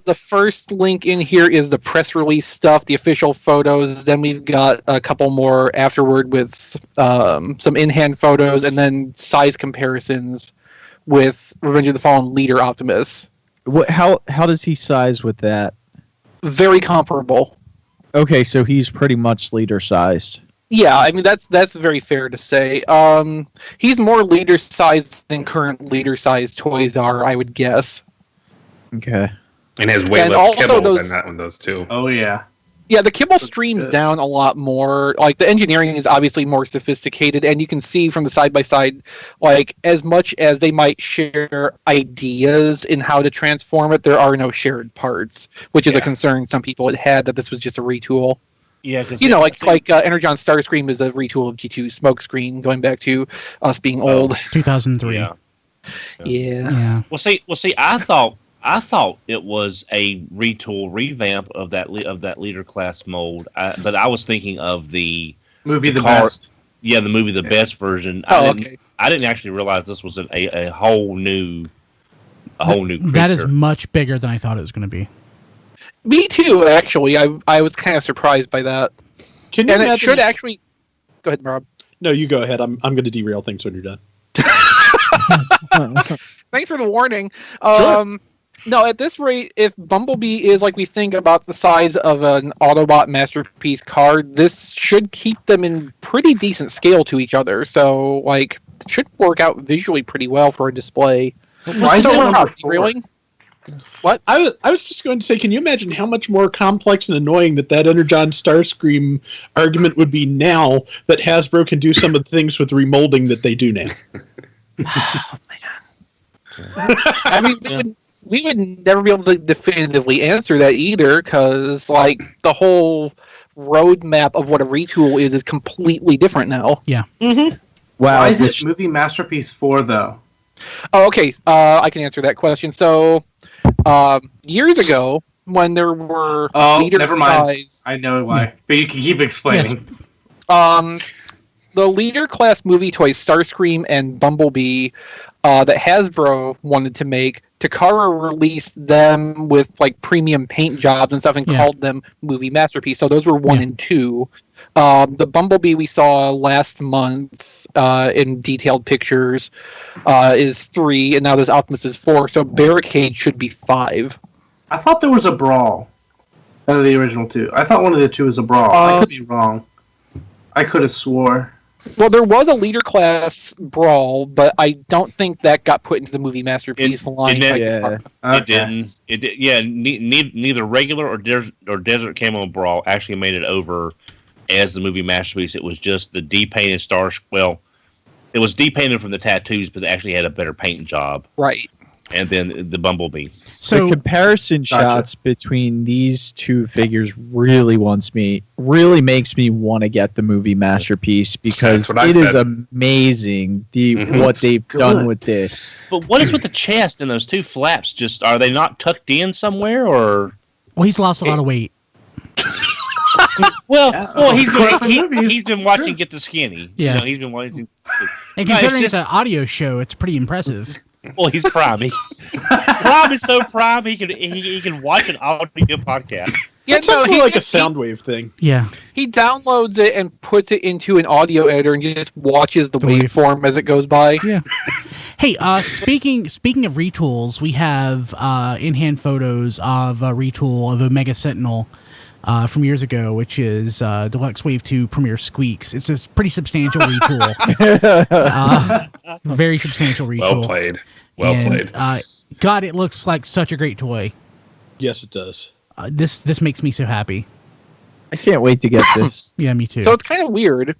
the first link in here is the press release stuff, the official photos. Then we've got a couple more afterward with some in-hand photos, and then size comparisons with Revenge of the Fallen leader Optimus. How does he size with that? Very comparable. Okay, so he's pretty much leader sized. Yeah, I mean that's very fair to say. He's more leader sized than current leader sized toys are, I would guess. Okay. And has way And less also kibble those- than that one does too. Oh yeah. Yeah, the kibble streams down a lot more. Like, the engineering is obviously more sophisticated, and you can see from the side-by-side, like, as much as they might share ideas in how to transform it, there are no shared parts, which is a concern some people had that this was just a retool. Yeah, because like Energon Starscream is a retool of G2 Smokescreen, going back to us being old. 2003. Yeah. Yeah. Well, see, I thought it was a retool revamp of that leader class mold, but I was thinking of the Movie the car- best. Yeah, the movie The Best version. Okay. I didn't actually realize this was a whole new creature. That is much bigger than I thought it was going to be. Me too, actually. I was kind of surprised by that. Can you And imagine? it should actually... Go ahead, Rob. No, you go ahead. I'm going to derail things when you're done. Thanks for the warning. Sure. No, at this rate, if Bumblebee is like we think about the size of an Autobot Masterpiece card, this should keep them in pretty decent scale to each other. So, like, it should work out visually pretty well for a display. Why is So it we're number not 4? derailing? What? I was just going to say, can you imagine how much more complex and annoying that Energon Starscream argument would be now that Hasbro can do some of the things with remolding that they do now? Oh, man. I mean, we would never be able to definitively answer that either, because like the whole roadmap of what a retool is completely different now. Yeah. Mm-hmm. Wow. Why is it movie Masterpiece 4 though? Oh, okay. I can answer that question. So, years ago, when there were leader never mind. size, I know why, but you can keep explaining. the leader class movie toys Starscream and Bumblebee that Hasbro wanted to make, Takara released them with like premium paint jobs and stuff and called them movie masterpiece. So those were 1 and 2. The Bumblebee we saw last month in detailed pictures is 3, and now this Optimus is 4. So Barricade should be 5. I thought there was a brawl out of the original 2. I thought one of the 2 was a brawl. I could be wrong. I could have swore. Well, there was a leader class brawl, but I don't think that got put into the movie masterpiece line. It didn't. It did. Yeah, neither regular or desert camo brawl actually made it over as the movie masterpiece. It was just the depainted stars. Well, it was depainted from the tattoos, but they actually had a better paint job. Right. And then the Bumblebee. So the comparison shots between these two figures really makes me want to get the movie masterpiece, because it is amazing what they've done with this. But what is with the chest and those 2 flaps? Just are they not tucked in somewhere, or? Well, he's lost a lot of weight. He's been watching Get the Skinny. Yeah, he's been watching. And considering it's an audio show, it's pretty impressive. Well, he's prime. Prime is so prime he can watch an audio podcast. Yeah, It's more like a Soundwave thing. Yeah. He downloads it and puts it into an audio editor and just watches the waveform as it goes by. Yeah. Hey, speaking of retools, we have in-hand photos of a retool of Omega Sentinel from years ago, which is Deluxe Wave 2 Premier Squeaks. It's a pretty substantial retool. Very substantial retool. Well played. Well played. God, it looks like such a great toy. Yes, it does. This makes me so happy. I can't wait to get this. Yeah, me too. So it's kind of weird.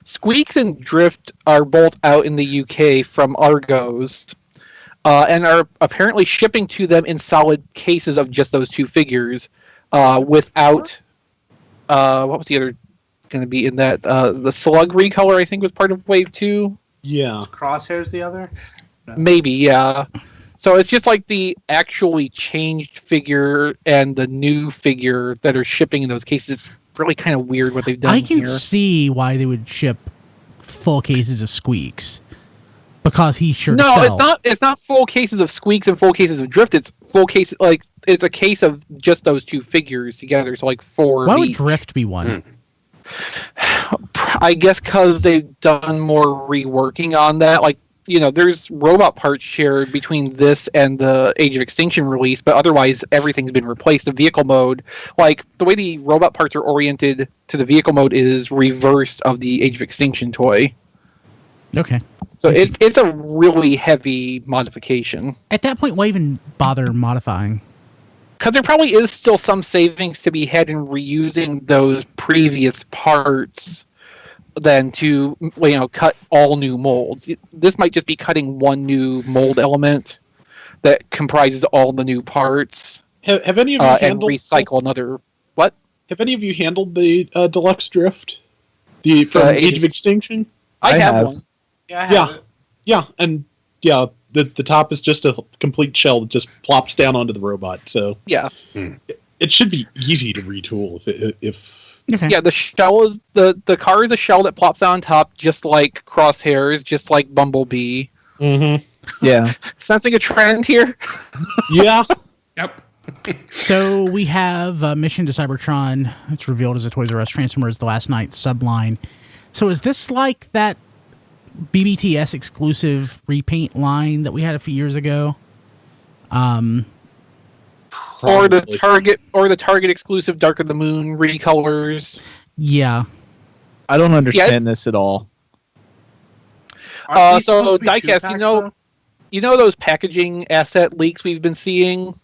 Squeaks and Drift are both out in the UK from Argos, and are apparently shipping to them in solid cases of just those two figures, without what was the other going to be in that? The Slug recolor, I think, was part of Wave 2. Yeah. Crosshairs the other? No. Maybe, yeah. So it's just like the actually changed figure and the new figure that are shipping in those cases. It's really kind of weird what they've done I can here. see why they would ship full cases of Squeaks, because he's sure to No, sell. it's not full cases of Squeaks and full cases of Drift. It's full case, like it's a case of just those two figures together. So like 4. Why of would each. Drift be one? I guess because they've done more reworking on that. Like, you know, there's robot parts shared between this and the Age of Extinction release, but otherwise everything's been replaced. The vehicle mode, like the way the robot parts are oriented to the vehicle mode, is reversed of the Age of Extinction toy. Okay. So it's a really heavy modification. At that point, why even bother modifying? Because there probably is still some savings to be had in reusing those previous parts than to, you know, cut all new molds. This might just be cutting one new mold element that comprises all the new parts. Have any of you and handled recycle another. What? Have any of you handled the Deluxe Drift? From Age of Extinction? I have one. Yeah, I have it. Yeah, and yeah, the top is just a complete shell that just plops down onto the robot. So Yeah. it should be easy to retool if Okay. Yeah, the shell is the car is a shell that plops on top, just like Crosshairs, just like Bumblebee. Yeah. Sensing a trend here. Yeah. Yep. So we have Mission to Cybertron. It's revealed as a Toys R Us Transformers The Last Night subline. So is this like that BBTS exclusive repaint line that we had a few years ago? Or the Target exclusive Dark of the Moon recolors. Yeah. I don't understand this at all. Aren't these So supposed to be Diecast, two-packs, you know those packaging asset leaks we've been seeing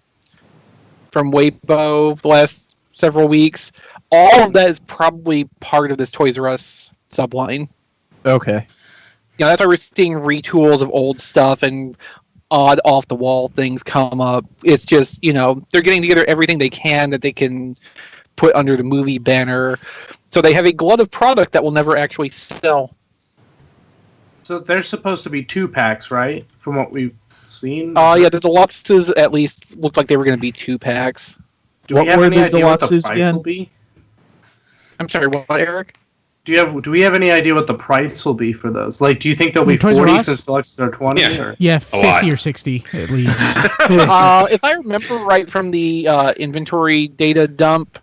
from Weibo the last several weeks? All of that is probably part of this Toys R Us subline. Okay. You know, that's why we're seeing retools of old stuff and odd off-the-wall things come up. It's just, you know, they're getting together everything they can that they can put under the movie banner. So they have a glut of product that will never actually sell. So they're supposed to be 2-packs, right? From what we've seen. Yeah, the deluxes at least looked like they were going to be 2-packs. Do we what have were any the idea what the deluxes price again? will be? I'm sorry, what, Eric? Do we have any idea what the price will be for those? Like, do you think they'll be Toys R 40 Us? since deluxes are 20? Yeah. Or? Yeah, A 50 lot. or 60 at least. If I remember right from the inventory data dump,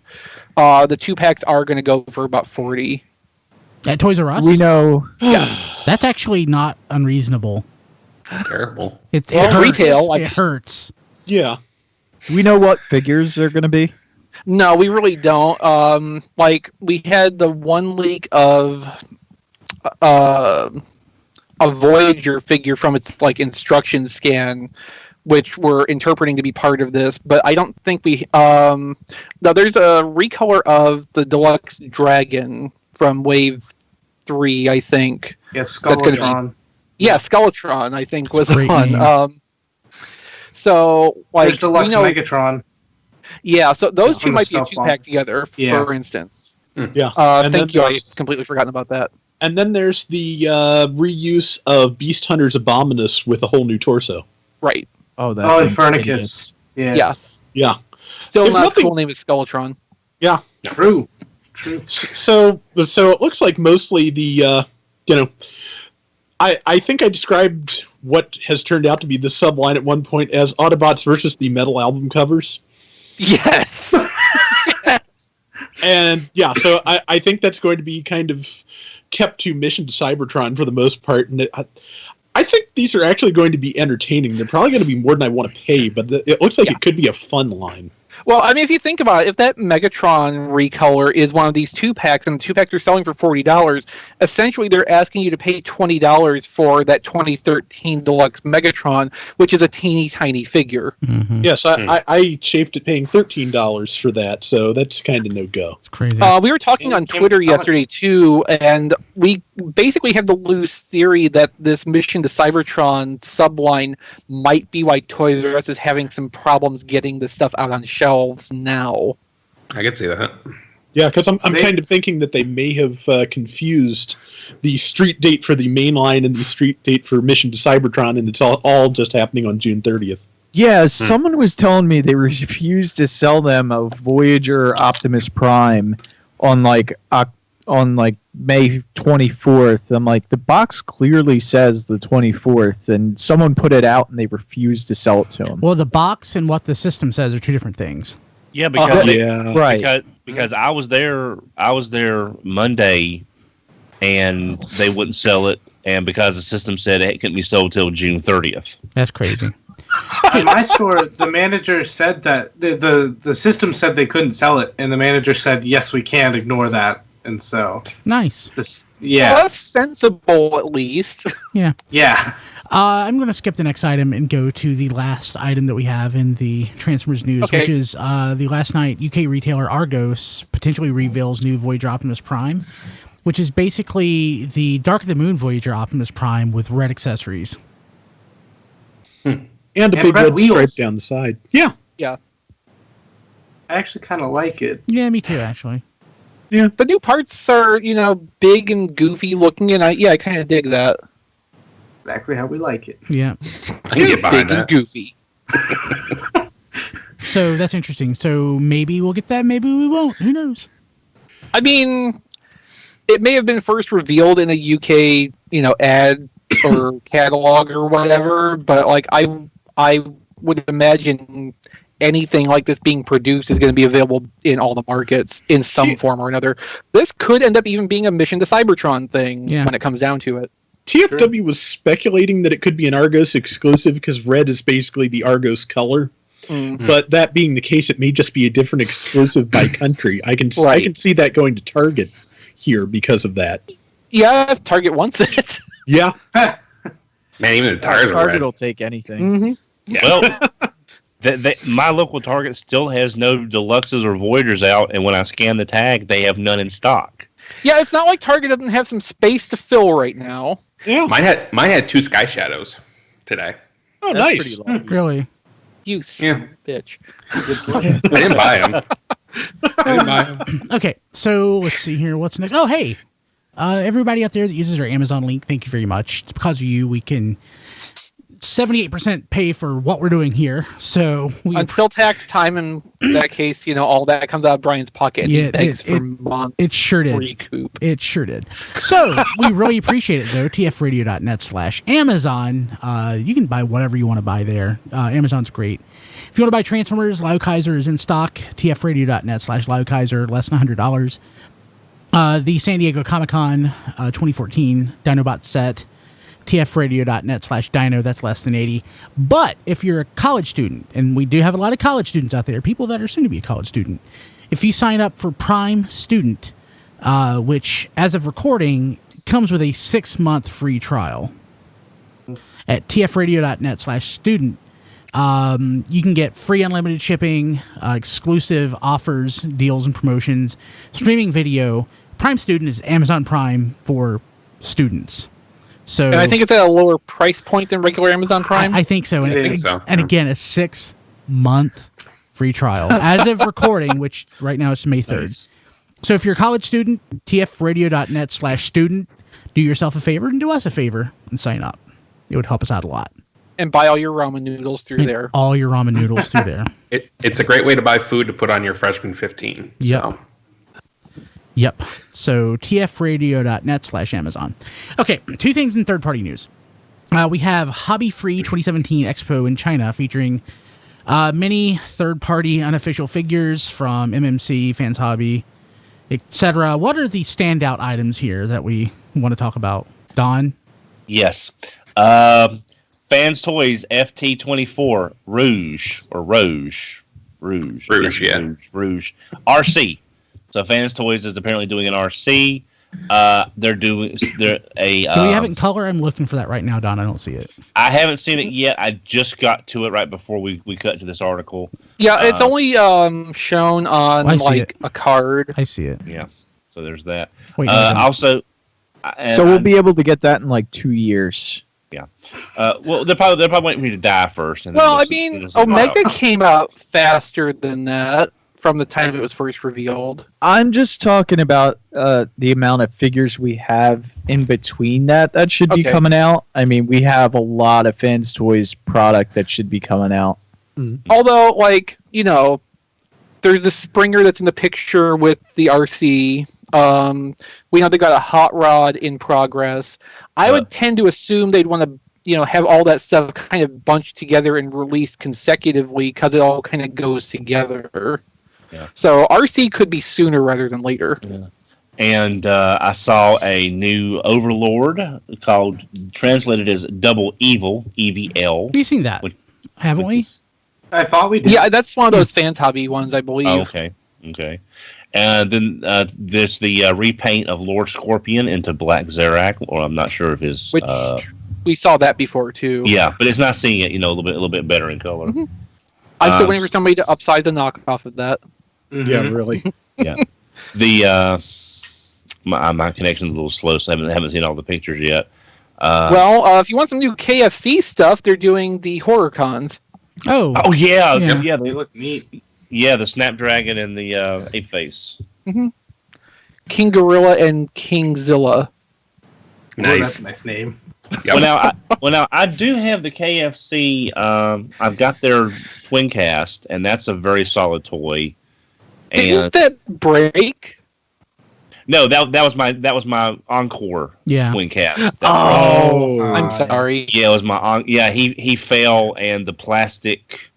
the 2-packs are going to go for about 40. At Toys R Us? We know. That's actually not unreasonable. Terrible. It Well, hurts. retail, like- It hurts. Yeah. Do we know what figures are going to be? No, we really don't. Like, we had the one leak of a Voyager figure from its like instruction scan, which we're interpreting to be part of this, but I don't think we. No, there's a recolor of the Deluxe Dragon from Wave 3, I think. Yeah, gonna be- Skeletron. Yeah, Skeletron, I think, was That's a the great one. name. So, like, There's Deluxe we know, Megatron. yeah, so those Yeah, two from the might be a stealth 2-pack bomb. together, Yeah. for instance. Yeah. And Thank then you, I there's- completely forgotten about that. And then there's the reuse of Beast Hunter's Abominus with a whole new torso. Right. Oh, that. Oh, thing's Infernicus. hideous. Yeah. Yeah. Yeah. Still There's not nothing- a cool name as Skeletron. Yeah. True. So it looks like mostly the I think I described what has turned out to be the subline at one point as Autobots versus the metal album covers. Yes. And yeah, so I think that's going to be kind of kept to Mission to Cybertron for the most part. And I think these are actually going to be entertaining. They're probably going to be more than I want to pay, but it looks like it could be a fun line. Well, I mean, if you think about it, if that Megatron recolor is one of these 2-packs, and the 2-packs are selling for $40, essentially they're asking you to pay $20 for that 2013 Deluxe Megatron, which is a teeny tiny figure. Mm-hmm. Yes, I chafed at paying $13 for that, so that's kind of no go. It's crazy. We were talking on Twitter yesterday too, and we basically have the loose theory that this Mission to Cybertron subline might be why Toys R Us is having some problems getting the stuff out on shelves now. I could see that. Yeah, because I'm kind of thinking that they may have confused the street date for the main line and the street date for Mission to Cybertron, and it's all just happening on June 30th. Yeah, someone was telling me they refused to sell them a Voyager Optimus Prime on like May 24th. I'm like, the box clearly says the 24th, and someone put it out and they refused to sell it to them. Well, the box and what the system says are two different things. Yeah, because right. Because I was there Monday, and they wouldn't sell it, and because the system said it couldn't be sold till June 30th. That's crazy. In my store, the manager said that the system said they couldn't sell it, and the manager said, "Yes, we can. Ignore that." And so Nice. Well, that's sensible, at least. Yeah. Yeah. I'm going to skip the next item and go to the last item that we have in the Transformers news, which is the last night UK retailer Argos potentially reveals new Voyager Optimus Prime, which is basically the Dark of the Moon Voyager Optimus Prime with red accessories. And a big red stripe down the side. Yeah. Yeah. I actually kind of like it. Yeah, me too, actually. Yeah. The new parts are, big and goofy looking, and I kind of dig that. Exactly how we like it. Yeah. I can get behind Big and that. goofy. So that's interesting. So maybe we'll get that, maybe we won't. Who knows? I mean, it may have been first revealed in a UK, ad or catalog or whatever, but like I would imagine anything like this being produced is going to be available in all the markets in some form or another. This could end up even being a Mission to Cybertron thing when it comes down to it. TFW was speculating that it could be an Argos exclusive because red is basically the Argos color. Mm-hmm. But that being the case, it may just be a different exclusive by country. I can see that going to Target here because of that. Yeah, if Target wants it. Yeah. Man, even the tires are Target red. will take anything. Mm-hmm. Well, my local Target still has no Deluxes or Voyagers out, and when I scan the tag, they have none in stock. Yeah, it's not like Target doesn't have some space to fill right now. Yeah. Mine had 2 Sky Shadows today. Oh, That's nice. pretty lucky. Really? You bitch. I didn't buy them. Okay, so let's see here. What's next? Oh, hey. Everybody out there that uses our Amazon link, thank you very much. It's because of you, we can 78% pay for what we're doing here. So until tax time, in that case, all that comes out of Brian's pocket. And he begs for months. It sure did. Recoup. It sure did. So we really appreciate it, though. tfradio.net/Amazon. You can buy whatever you want to buy there. Amazon's great. If you want to buy Transformers, Loudkaiser is in stock. tfradio.net/Loudkaiser, less than $100. The San Diego Comic-Con 2014 Dinobot set, tfradio.net/dino, that's less than $80. But if you're a college student, and we do have a lot of college students out there, people that are soon to be a college student, if you sign up for Prime Student, which as of recording comes with a 6-month free trial at tfradio.net/student, you can get free unlimited shipping, exclusive offers, deals, and promotions, streaming video. Prime Student is Amazon Prime for students. So, and I think it's at a lower price point than regular Amazon Prime. I think so. And, And again, a 6-month free trial as of recording, which right now is May 3rd. Nice. So if you're a college student, tfradio.net/student, do yourself a favor and do us a favor and sign up. It would help us out a lot. And buy all your ramen noodles through there. All your ramen noodles through there. It's a great way to buy food to put on your freshman 15. Yep. So. Yep. So tfradio.net/Amazon. Okay, 2 things in third-party news. We have Hobby Free 2017 Expo in China featuring many third-party unofficial figures from MMC, Fans Hobby, etc. What are the standout items here that we want to talk about? Don? Yes. Fans Toys FT24 Rouge. Rouge. Rouge. RC. So Fans Toys is apparently doing an RC. They're a. Do we have it in color? I'm looking for that right now, Don. I don't see it. I haven't seen it yet. I just got to it right before we cut to this article. Yeah, it's only shown on a card. I see it. Yeah. So there's that. Wait, also. So we'll be able to get that in like 2 years. Yeah. Well, they're probably waiting for me to die first. And Well, I mean, Omega came out faster than that from the time it was first revealed. I'm just talking about the amount of figures we have in between that. That should be coming out. I mean, we have a lot of Fans Toys product that should be coming out. Although, there's the Springer that's in the picture with the RC. We know they got a hot rod in progress. I would tend to assume they'd want to, have all that stuff kind of bunched together and released consecutively because it all kind of goes together. Yeah. So RC could be sooner rather than later. Yeah. And I saw a new Overlord translated as Double Evil, EVL. Have you seen that? Haven't we? I thought we did. Yeah, that's one of those Fans Hobby ones, I believe. Oh, okay. And then there's the repaint of Lord Scorpion into Black Zarak, or I'm not sure if his. Which we saw that before too. Yeah, but it's not seeing it, a little bit better in color. Mm-hmm. I'm still waiting for somebody to upsize the knockoff of that. Mm-hmm. Yeah, really. Yeah. The my connection's a little slow, so I haven't seen all the pictures yet. If you want some new KFC stuff, they're doing the horror cons. Oh yeah, they look neat. Yeah, the Snapdragon and the Ape Face. Mm-hmm. King Gorilla and King Zilla. Nice. That's a nice name. Yep. Well, now I do have the KFC. I've got their Twin Cast, and that's a very solid toy. Didn't that break? No, that was my Encore Twin Cast. I'm sorry. Yeah, it was my he fell and the plastic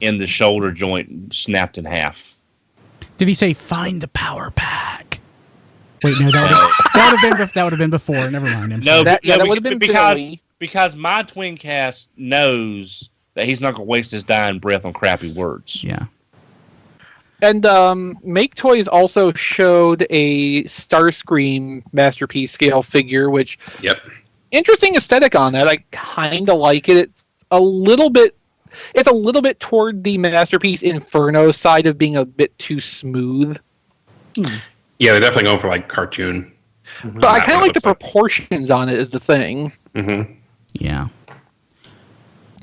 in the shoulder joint snapped in half. Did he say find the power pack? Wait, no, that would have been before. Never mind. That would have been because my Twin Cast knows that he's not going to waste his dying breath on crappy words. Yeah. And Make Toys also showed a Starscream Masterpiece scale figure, which interesting aesthetic on that. I kind of like it. It's a little bit toward the Masterpiece Inferno side of being a bit too smooth. Yeah, they're definitely going for like cartoon. But I kind of like the proportions on it is the thing. Mm-hmm. Yeah.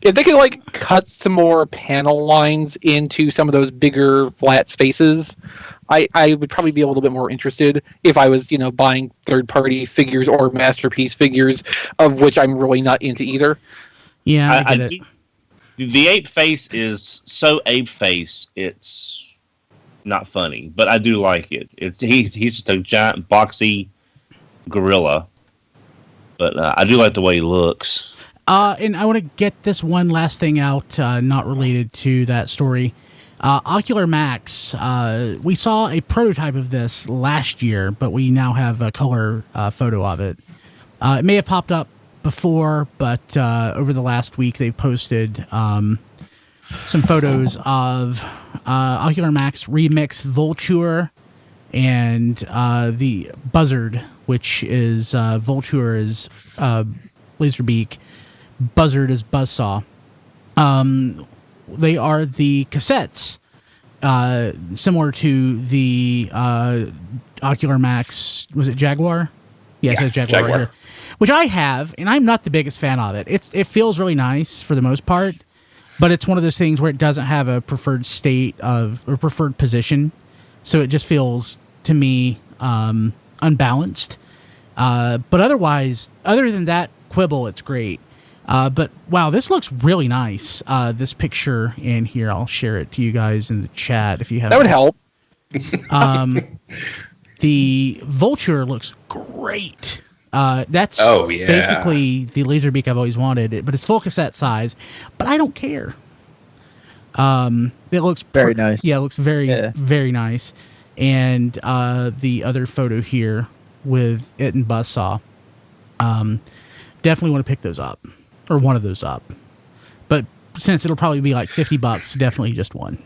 If they could cut some more panel lines into some of those bigger flat spaces, I would probably be a little bit more interested if I was, buying third-party figures or Masterpiece figures, of which I'm really not into either. Yeah, I get it. The Ape Face is so Ape Face, it's not funny, but I do like it. He's just a giant boxy gorilla, but I do like the way he looks. And I want to get this one last thing out, not related to that story. Ocular Max, we saw a prototype of this last year, but we now have a color photo of it. It may have popped up before, but over the last week they've posted some photos of Ocular Max Remix Vulture and the Buzzard, which is Vulture is Laserbeak, Buzzard is Buzzsaw. They are the cassettes, similar to the Ocular Max. Was it Jaguar? Yeah, it says Jaguar right here. Which I have, and I'm not the biggest fan of it. It feels really nice for the most part, but it's one of those things where it doesn't have a preferred state or preferred position, so it just feels to me unbalanced. But otherwise, other than that quibble, it's great. But wow, this looks really nice. This picture in here, I'll share it to you guys in the chat if you have. That would help. The Vulture looks great. That's basically the Laserbeak I've always wanted, but it's full cassette size. But I don't care. It looks very nice. Yeah, it looks very nice. And the other photo here with it and Buzzsaw. Definitely want to pick those up, or one of those up. But since it'll probably be like $50, definitely just one.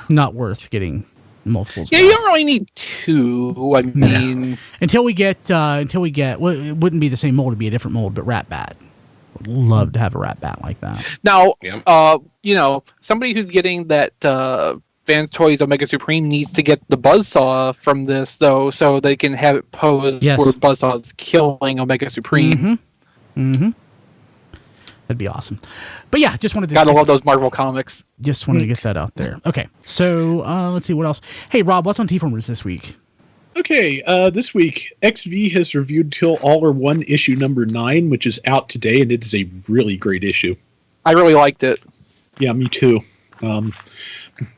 not worth getting multiples. Yeah, you don't really need two. I mean, until we get, well, it wouldn't be the same mold; it'd be a different mold. But Rat Bat, would love to have a Rat Bat like that. now, somebody who's getting that Vans Toys Omega Supreme needs to get the Buzzsaw from this, though, so they can have it posed where Buzzsaw is killing Omega Supreme. That'd be awesome. But yeah, just wanted to... Gotta love those Marvel comics. Just wanted to get that out there. Okay, so let's see, what else? Hey, Rob, what's on T-Formers this week? Okay, this week, XV has reviewed Till All Are One issue number 9, which is out today, and it is a really great issue. I really liked it. Yeah, me too.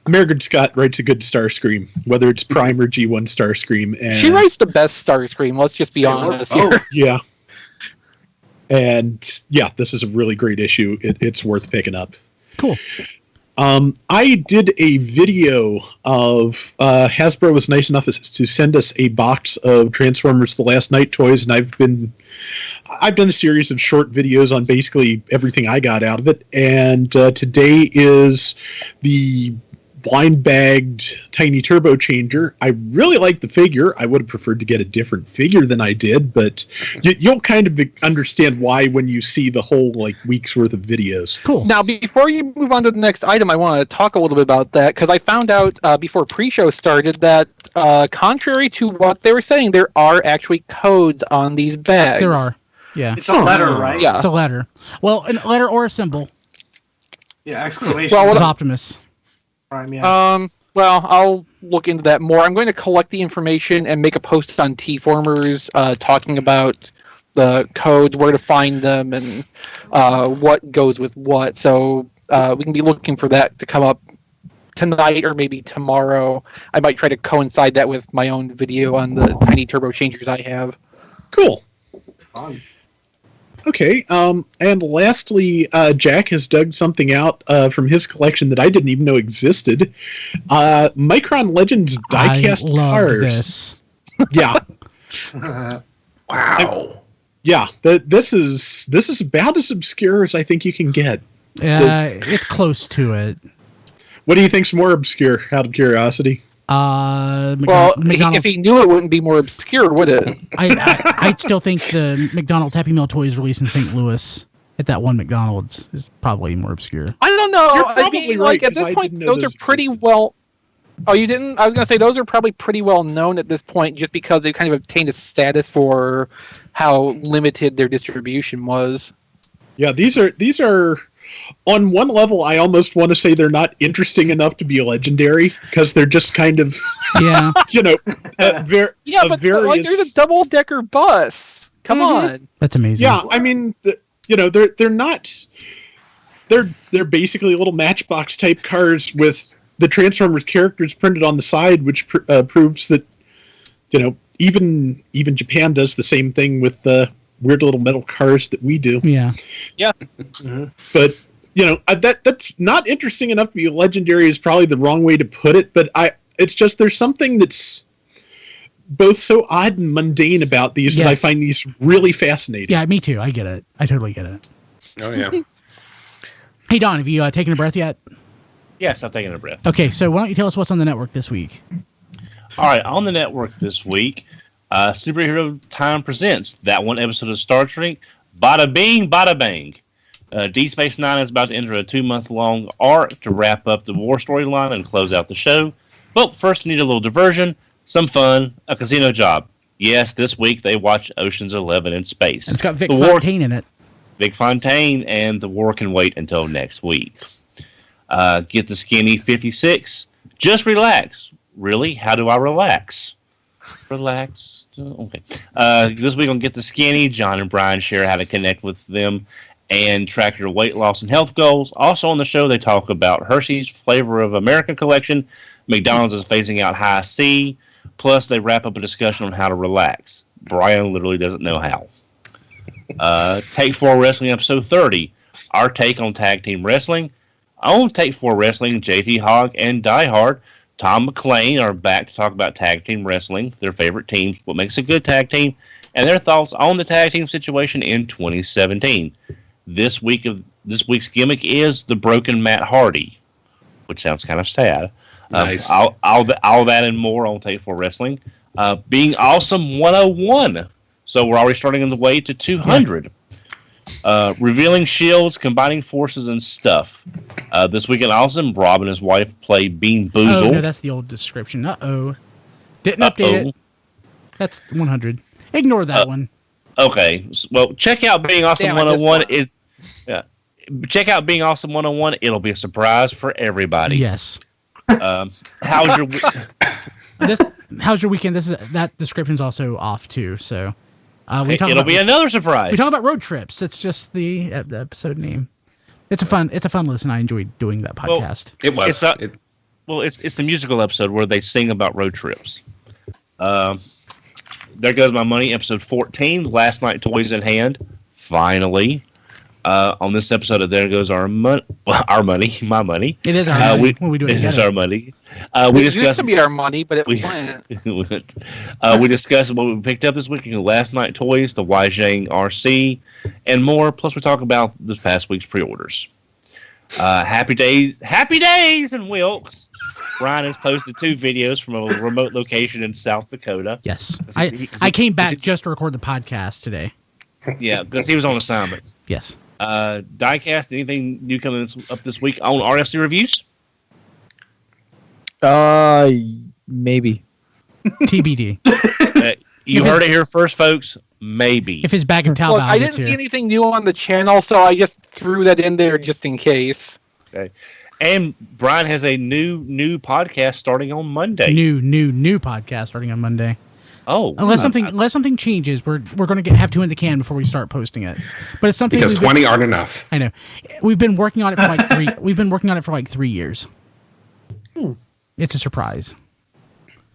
Margaret Scott writes a good Starscream, whether it's Prime or G1 Starscream. And she writes the best Starscream, let's just be honest here. Yeah. And yeah, this is a really great issue. It's worth picking up. Cool. I did a video of Hasbro was nice enough to send us a box of Transformers: The Last Night toys, and I've done a series of short videos on basically everything I got out of it. And today is the blind bagged tiny turbo changer. I really like the figure. I would have preferred to get a different figure than I did, but you'll kind of understand why when you see the whole week's worth of videos. Cool. Now, before you move on to the next item, I want to talk a little bit about that, because I found out before pre-show started that contrary to what they were saying, there are actually codes on these bags. There are. Yeah. It's a letter, right? Yeah. It's a letter. Well, a letter or a symbol. Yeah, exclamation. Well, It's Optimus. Prime, yeah. Well, I'll look into that more. I'm going to collect the information and make a post on T-Formers talking about the codes, where to find them, and what goes with what. So we can be looking for that to come up tonight or maybe tomorrow. I might try to coincide that with my own video on the tiny turbo changers I have. Cool. Fun. Okay, and lastly, Jack has dug something out from his collection that I didn't even know existed. Micron Legends diecast cars. This. Yeah. Wow. Yeah, this is about as obscure as I think you can get. It's close to it. What do you think's more obscure, out of curiosity? If he knew it, wouldn't be more obscure, would it? I still think the McDonald's Happy Meal toys released in St. Louis at that one McDonald's is probably more obscure. I don't know. You're probably right, at this point, those are pretty well... Oh, you didn't? I was going to say, those are probably pretty well known at this point, just because they kind of obtained a status for how limited their distribution was. Yeah, these are... On one level, I almost want to say they're not interesting enough to be legendary, because they're just kind of, yeah, but there's a double-decker bus. Come on, that's amazing. Yeah, I mean, they're not. They're basically little Matchbox type cars with the Transformers characters printed on the side, which proves that even Japan does the same thing with the weird little metal cars that we do. Yeah. Mm-hmm. But that's not interesting enough to be legendary is probably the wrong way to put it. But it's just there's something that's both so odd and mundane about these that I find these really fascinating. Yeah, me too. I get it. I totally get it. Oh yeah. Hey Don, have you taken a breath yet? Yes, I've taken a breath. Okay, so why don't you tell us what's on the network this week? All right, on the network this week, Superhero Time presents that one episode of Star Trek, Bada Bing, Bada Bang. Deep Space Nine is about to enter a 2-month-long arc to wrap up the war storyline and close out the show. But first, you need a little diversion, some fun, a casino job. Yes, this week they watch Ocean's 11 in space. And it's got Vic Fontaine in it. Vic Fontaine, and the war can wait until next week. Get the Skinny 56. Just relax. Really? How do I relax? Relax. Okay. This week on Get the Skinny, John and Brian share how to connect with them and track your weight loss and health goals. Also on the show, they talk about Hershey's Flavor of America collection. McDonald's is phasing out High C. Plus, they wrap up a discussion on how to relax. Brian literally doesn't know how. Take 4 Wrestling episode 30. Our take on tag team wrestling. On Take 4 Wrestling, JT Hogg and Die Hard, Tom McClain are back to talk about tag team wrestling, their favorite teams, what makes a good tag team, and their thoughts on the tag team situation in 2017. This week's gimmick is the broken Matt Hardy, which sounds kind of sad. Nice. All that and more on Take 4 Wrestling. Being Awesome 101. So we're already starting on the way to 200. Revealing shields, combining forces, and stuff. This week in Awesome, Rob and his wife play Bean Boozled. Oh, no, that's the old description. Uh-oh. Didn't update it. That's 100. Ignore that one. Okay. Well, check out Being Awesome 101. Check out Being Awesome 101. It'll be a surprise for everybody. Yes. How's your how's your weekend? That description's also off too. So it'll be another surprise. We talk about road trips. That's just the episode name. It's a fun listen. I enjoyed doing that podcast. It's the musical episode where they sing about road trips. There Goes My Money, episode 14. Last Night Toys in Hand. Finally. On this episode of There Goes Our Money, my money. It is our money when we do it together. It is our money. We used to be our money, but it went. We discussed what we picked up this week, Last Night Toys, the Weijing RC, and more. Plus, we talk about this past week's pre-orders. Happy days in Wilkes. Brian has posted 2 videos from a remote location in South Dakota. Yes, I came back just to record the podcast today. Yeah, because he was on assignment. Yes. Diecast, anything new coming up this week on RFC reviews? Maybe. TBD. You heard it here first, folks. Maybe. If his bag of Taobao. Look, I didn't see anything new on the channel, so I just threw that in there just in case. Okay. And Brian has a new podcast starting on Monday. New podcast starting on Monday. Oh, unless something changes, we're going to have 2 in the can before we start posting it. But it's something because 20 aren't enough. I know. We've been working on it for like 3. We've been working on it for like 3 years. It's a surprise.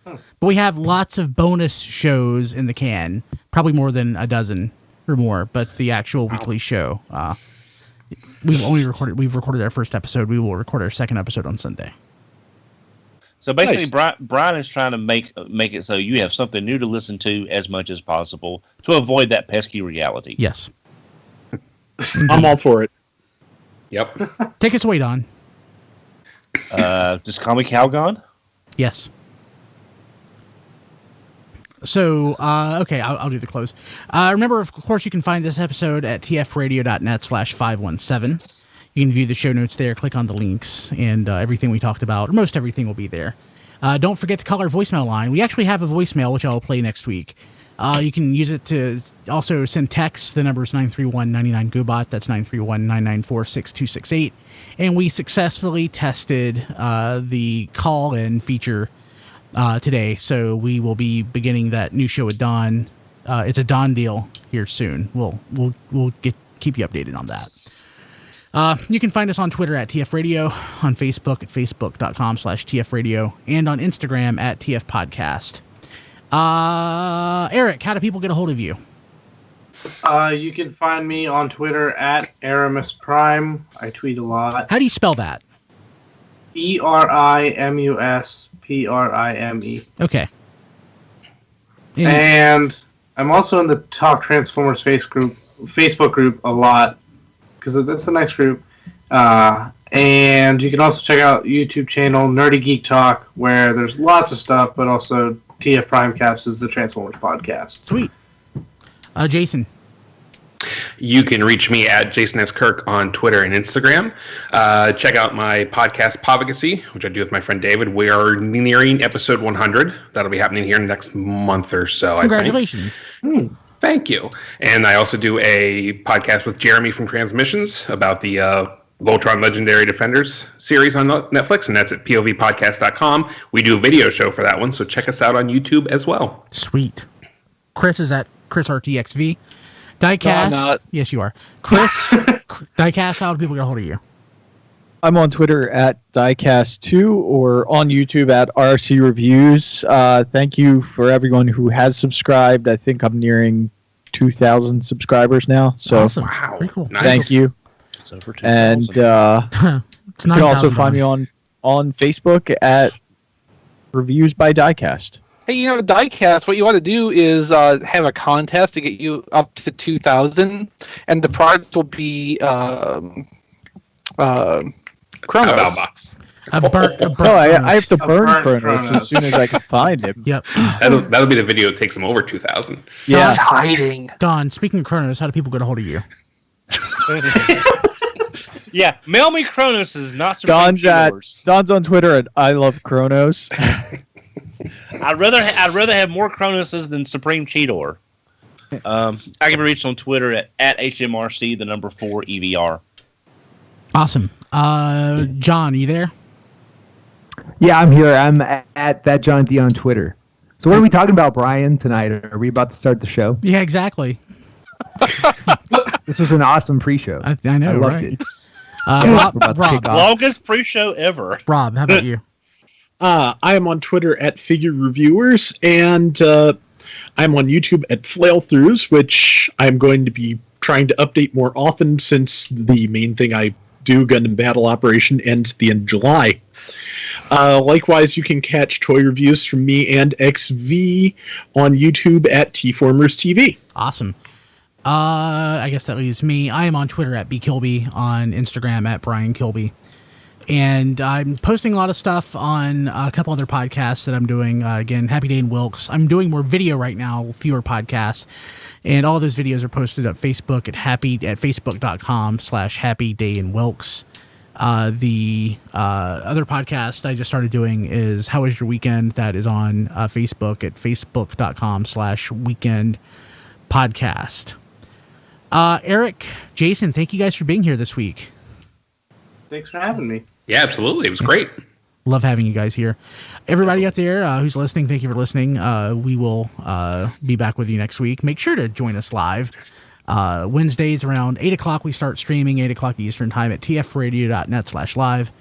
But we have lots of bonus shows in the can, probably more than a dozen or more. But the actual weekly show, we've recorded our first episode. We will record our second episode on Sunday. So basically, nice. Brian is trying to make it so you have something new to listen to as much as possible to avoid that pesky reality. Yes. I'm all for it. Yep. Take us away, Don. Just call me Calgon? Yes. So, okay, I'll do the close. Remember, of course, you can find this episode at tfradio.net/517. You can view the show notes there, click on the links, and everything we talked about, or most everything will be there. Don't forget to call our voicemail line. We actually have a voicemail, which I'll play next week. You can use it to also send texts. The number is 931-99-GOBOT. That's 931-994-6268. And we successfully tested the call-in feature today, so we will be beginning that new show with Don. It's a Don deal here soon. We'll keep you updated on that. You can find us on Twitter at TF Radio, on Facebook at facebook.com/TF Radio, and on Instagram at TF Podcast. Eric, how do people get a hold of you? You can find me on Twitter at Aramis Prime. I tweet a lot. How do you spell that? ERIMUSPRIME. Okay. And I'm also in the Talk Transformers Facebook group a lot, because that's a nice group. And you can also check out YouTube channel Nerdy Geek Talk, where there's lots of stuff, but also TF Primecast is the Transformers podcast. Sweet. Jason. You can reach me at Jason S. Kirk on Twitter and Instagram. Check out my podcast, Povigacy, which I do with my friend David. We are nearing episode 100. That'll be happening here in the next month or so. Congratulations. I think. Thank you. And I also do a podcast with Jeremy from Transmissions about the Voltron Legendary Defenders series on Netflix, and that's at povpodcast.com. We do a video show for that one, so check us out on YouTube as well. Sweet. Chris is at ChrisRTXV. Diecast. No, I'm not. Yes, you are. Chris, Diecast, how do people get a hold of you? I'm on Twitter at Diecast2 or on YouTube at RC Reviews. Thank you for everyone who has subscribed. I think I'm nearing 2,000 subscribers now. So awesome. Wow. Pretty cool. Nice. Thank you. It's over 2,000. And you can also find me on Facebook at Reviews by Diecast. Hey, Diecast, what you want to do is have a contest to get you up to 2,000, and the prize will be Chronos. A burnt I have to burn burnt Kronos Kronos. as soon as I can find him. Yep. That'll be the video that takes him over 2,000. Yeah. He's hiding. Don, speaking of Kronos, how do people get a hold of you? Yeah, mail me Kronos, not Supreme Don's on Twitter at I love Kronos. I'd rather have more Kronoses than Supreme Cheetor. I can be reached on Twitter at HMRC, the number 4 EVR. Awesome. John, are you there? Yeah, I'm here. I'm at that John D on Twitter. So what are we talking about, Brian, tonight? Are we about to start the show? Yeah, exactly. This was an awesome pre-show. I know, I loved right? it. Rob, We're about to kick off. Longest pre-show ever. Rob, how about you? I am on Twitter at Figure Reviewers, and I'm on YouTube at Flailthroughs, which I'm going to be trying to update more often since the main thing I do, Gundam Battle Operation, ends at the end of July. Likewise, you can catch toy reviews from me and XV on YouTube at Tformers TV. Awesome. I guess that leaves me. I am on Twitter at bkilby, on Instagram at Brian Kilby. And I'm posting a lot of stuff on a couple other podcasts that I'm doing. Again, Happy Day in Wilkes. I'm doing more video right now, fewer podcasts. And all those videos are posted at Facebook at facebook.com/Happy Day in Wilkes. The other podcast I just started doing is How Was Your Weekend? That is on Facebook at facebook.com/weekend podcast. Eric, Jason, thank you guys for being here this week. Thanks for having me. Yeah, absolutely. It was great. Love having you guys here. Everybody out there who's listening, thank you for listening. We will be back with you next week. Make sure to join us live. Wednesdays around 8 o'clock, we start streaming, 8 o'clock Eastern Time at tfradio.net/live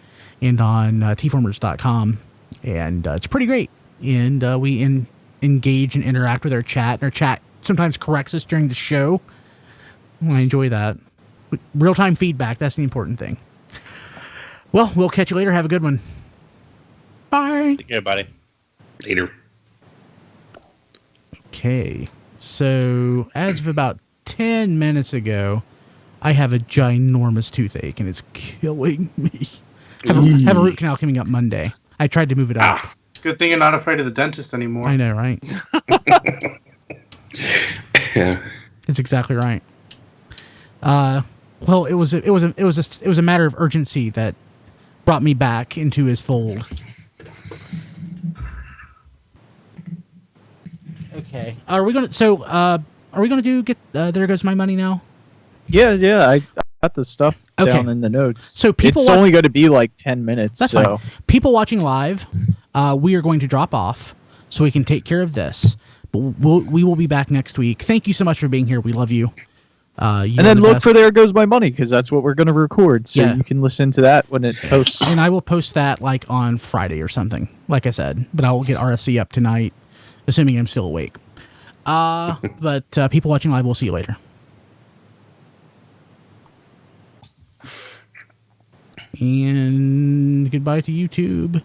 and on tformers.com. And it's pretty great. And we engage and interact with our chat. And our chat sometimes corrects us during the show. I enjoy that. Real-time feedback, that's the important thing. Well, we'll catch you later. Have a good one. Bye. Take care, buddy. Later. Okay. So, as of about 10 minutes ago, I have a ginormous toothache, and it's killing me. Have a root canal coming up Monday. I tried to move it up. Good thing you're not afraid of the dentist anymore. I know, right? Yeah. It's exactly right. Well, it was a matter of urgency that brought me back into his fold. Okay. Are we gonna do get There Goes My Money now? Yeah, I got the stuff Okay. down in the notes. So people it's only going to be like 10 minutes. That's so. fine. People watching live, we are going to drop off so we can take care of this. But we will be back next week. Thank you so much for being here. We love you. And then look for There Goes My Money, because that's what we're going to record. So Yeah. you can listen to that when it posts. And I will post that like on Friday or something, like I said. But I will get RSC up tonight, assuming I'm still awake. But people watching live, we'll see you later. And goodbye to YouTube.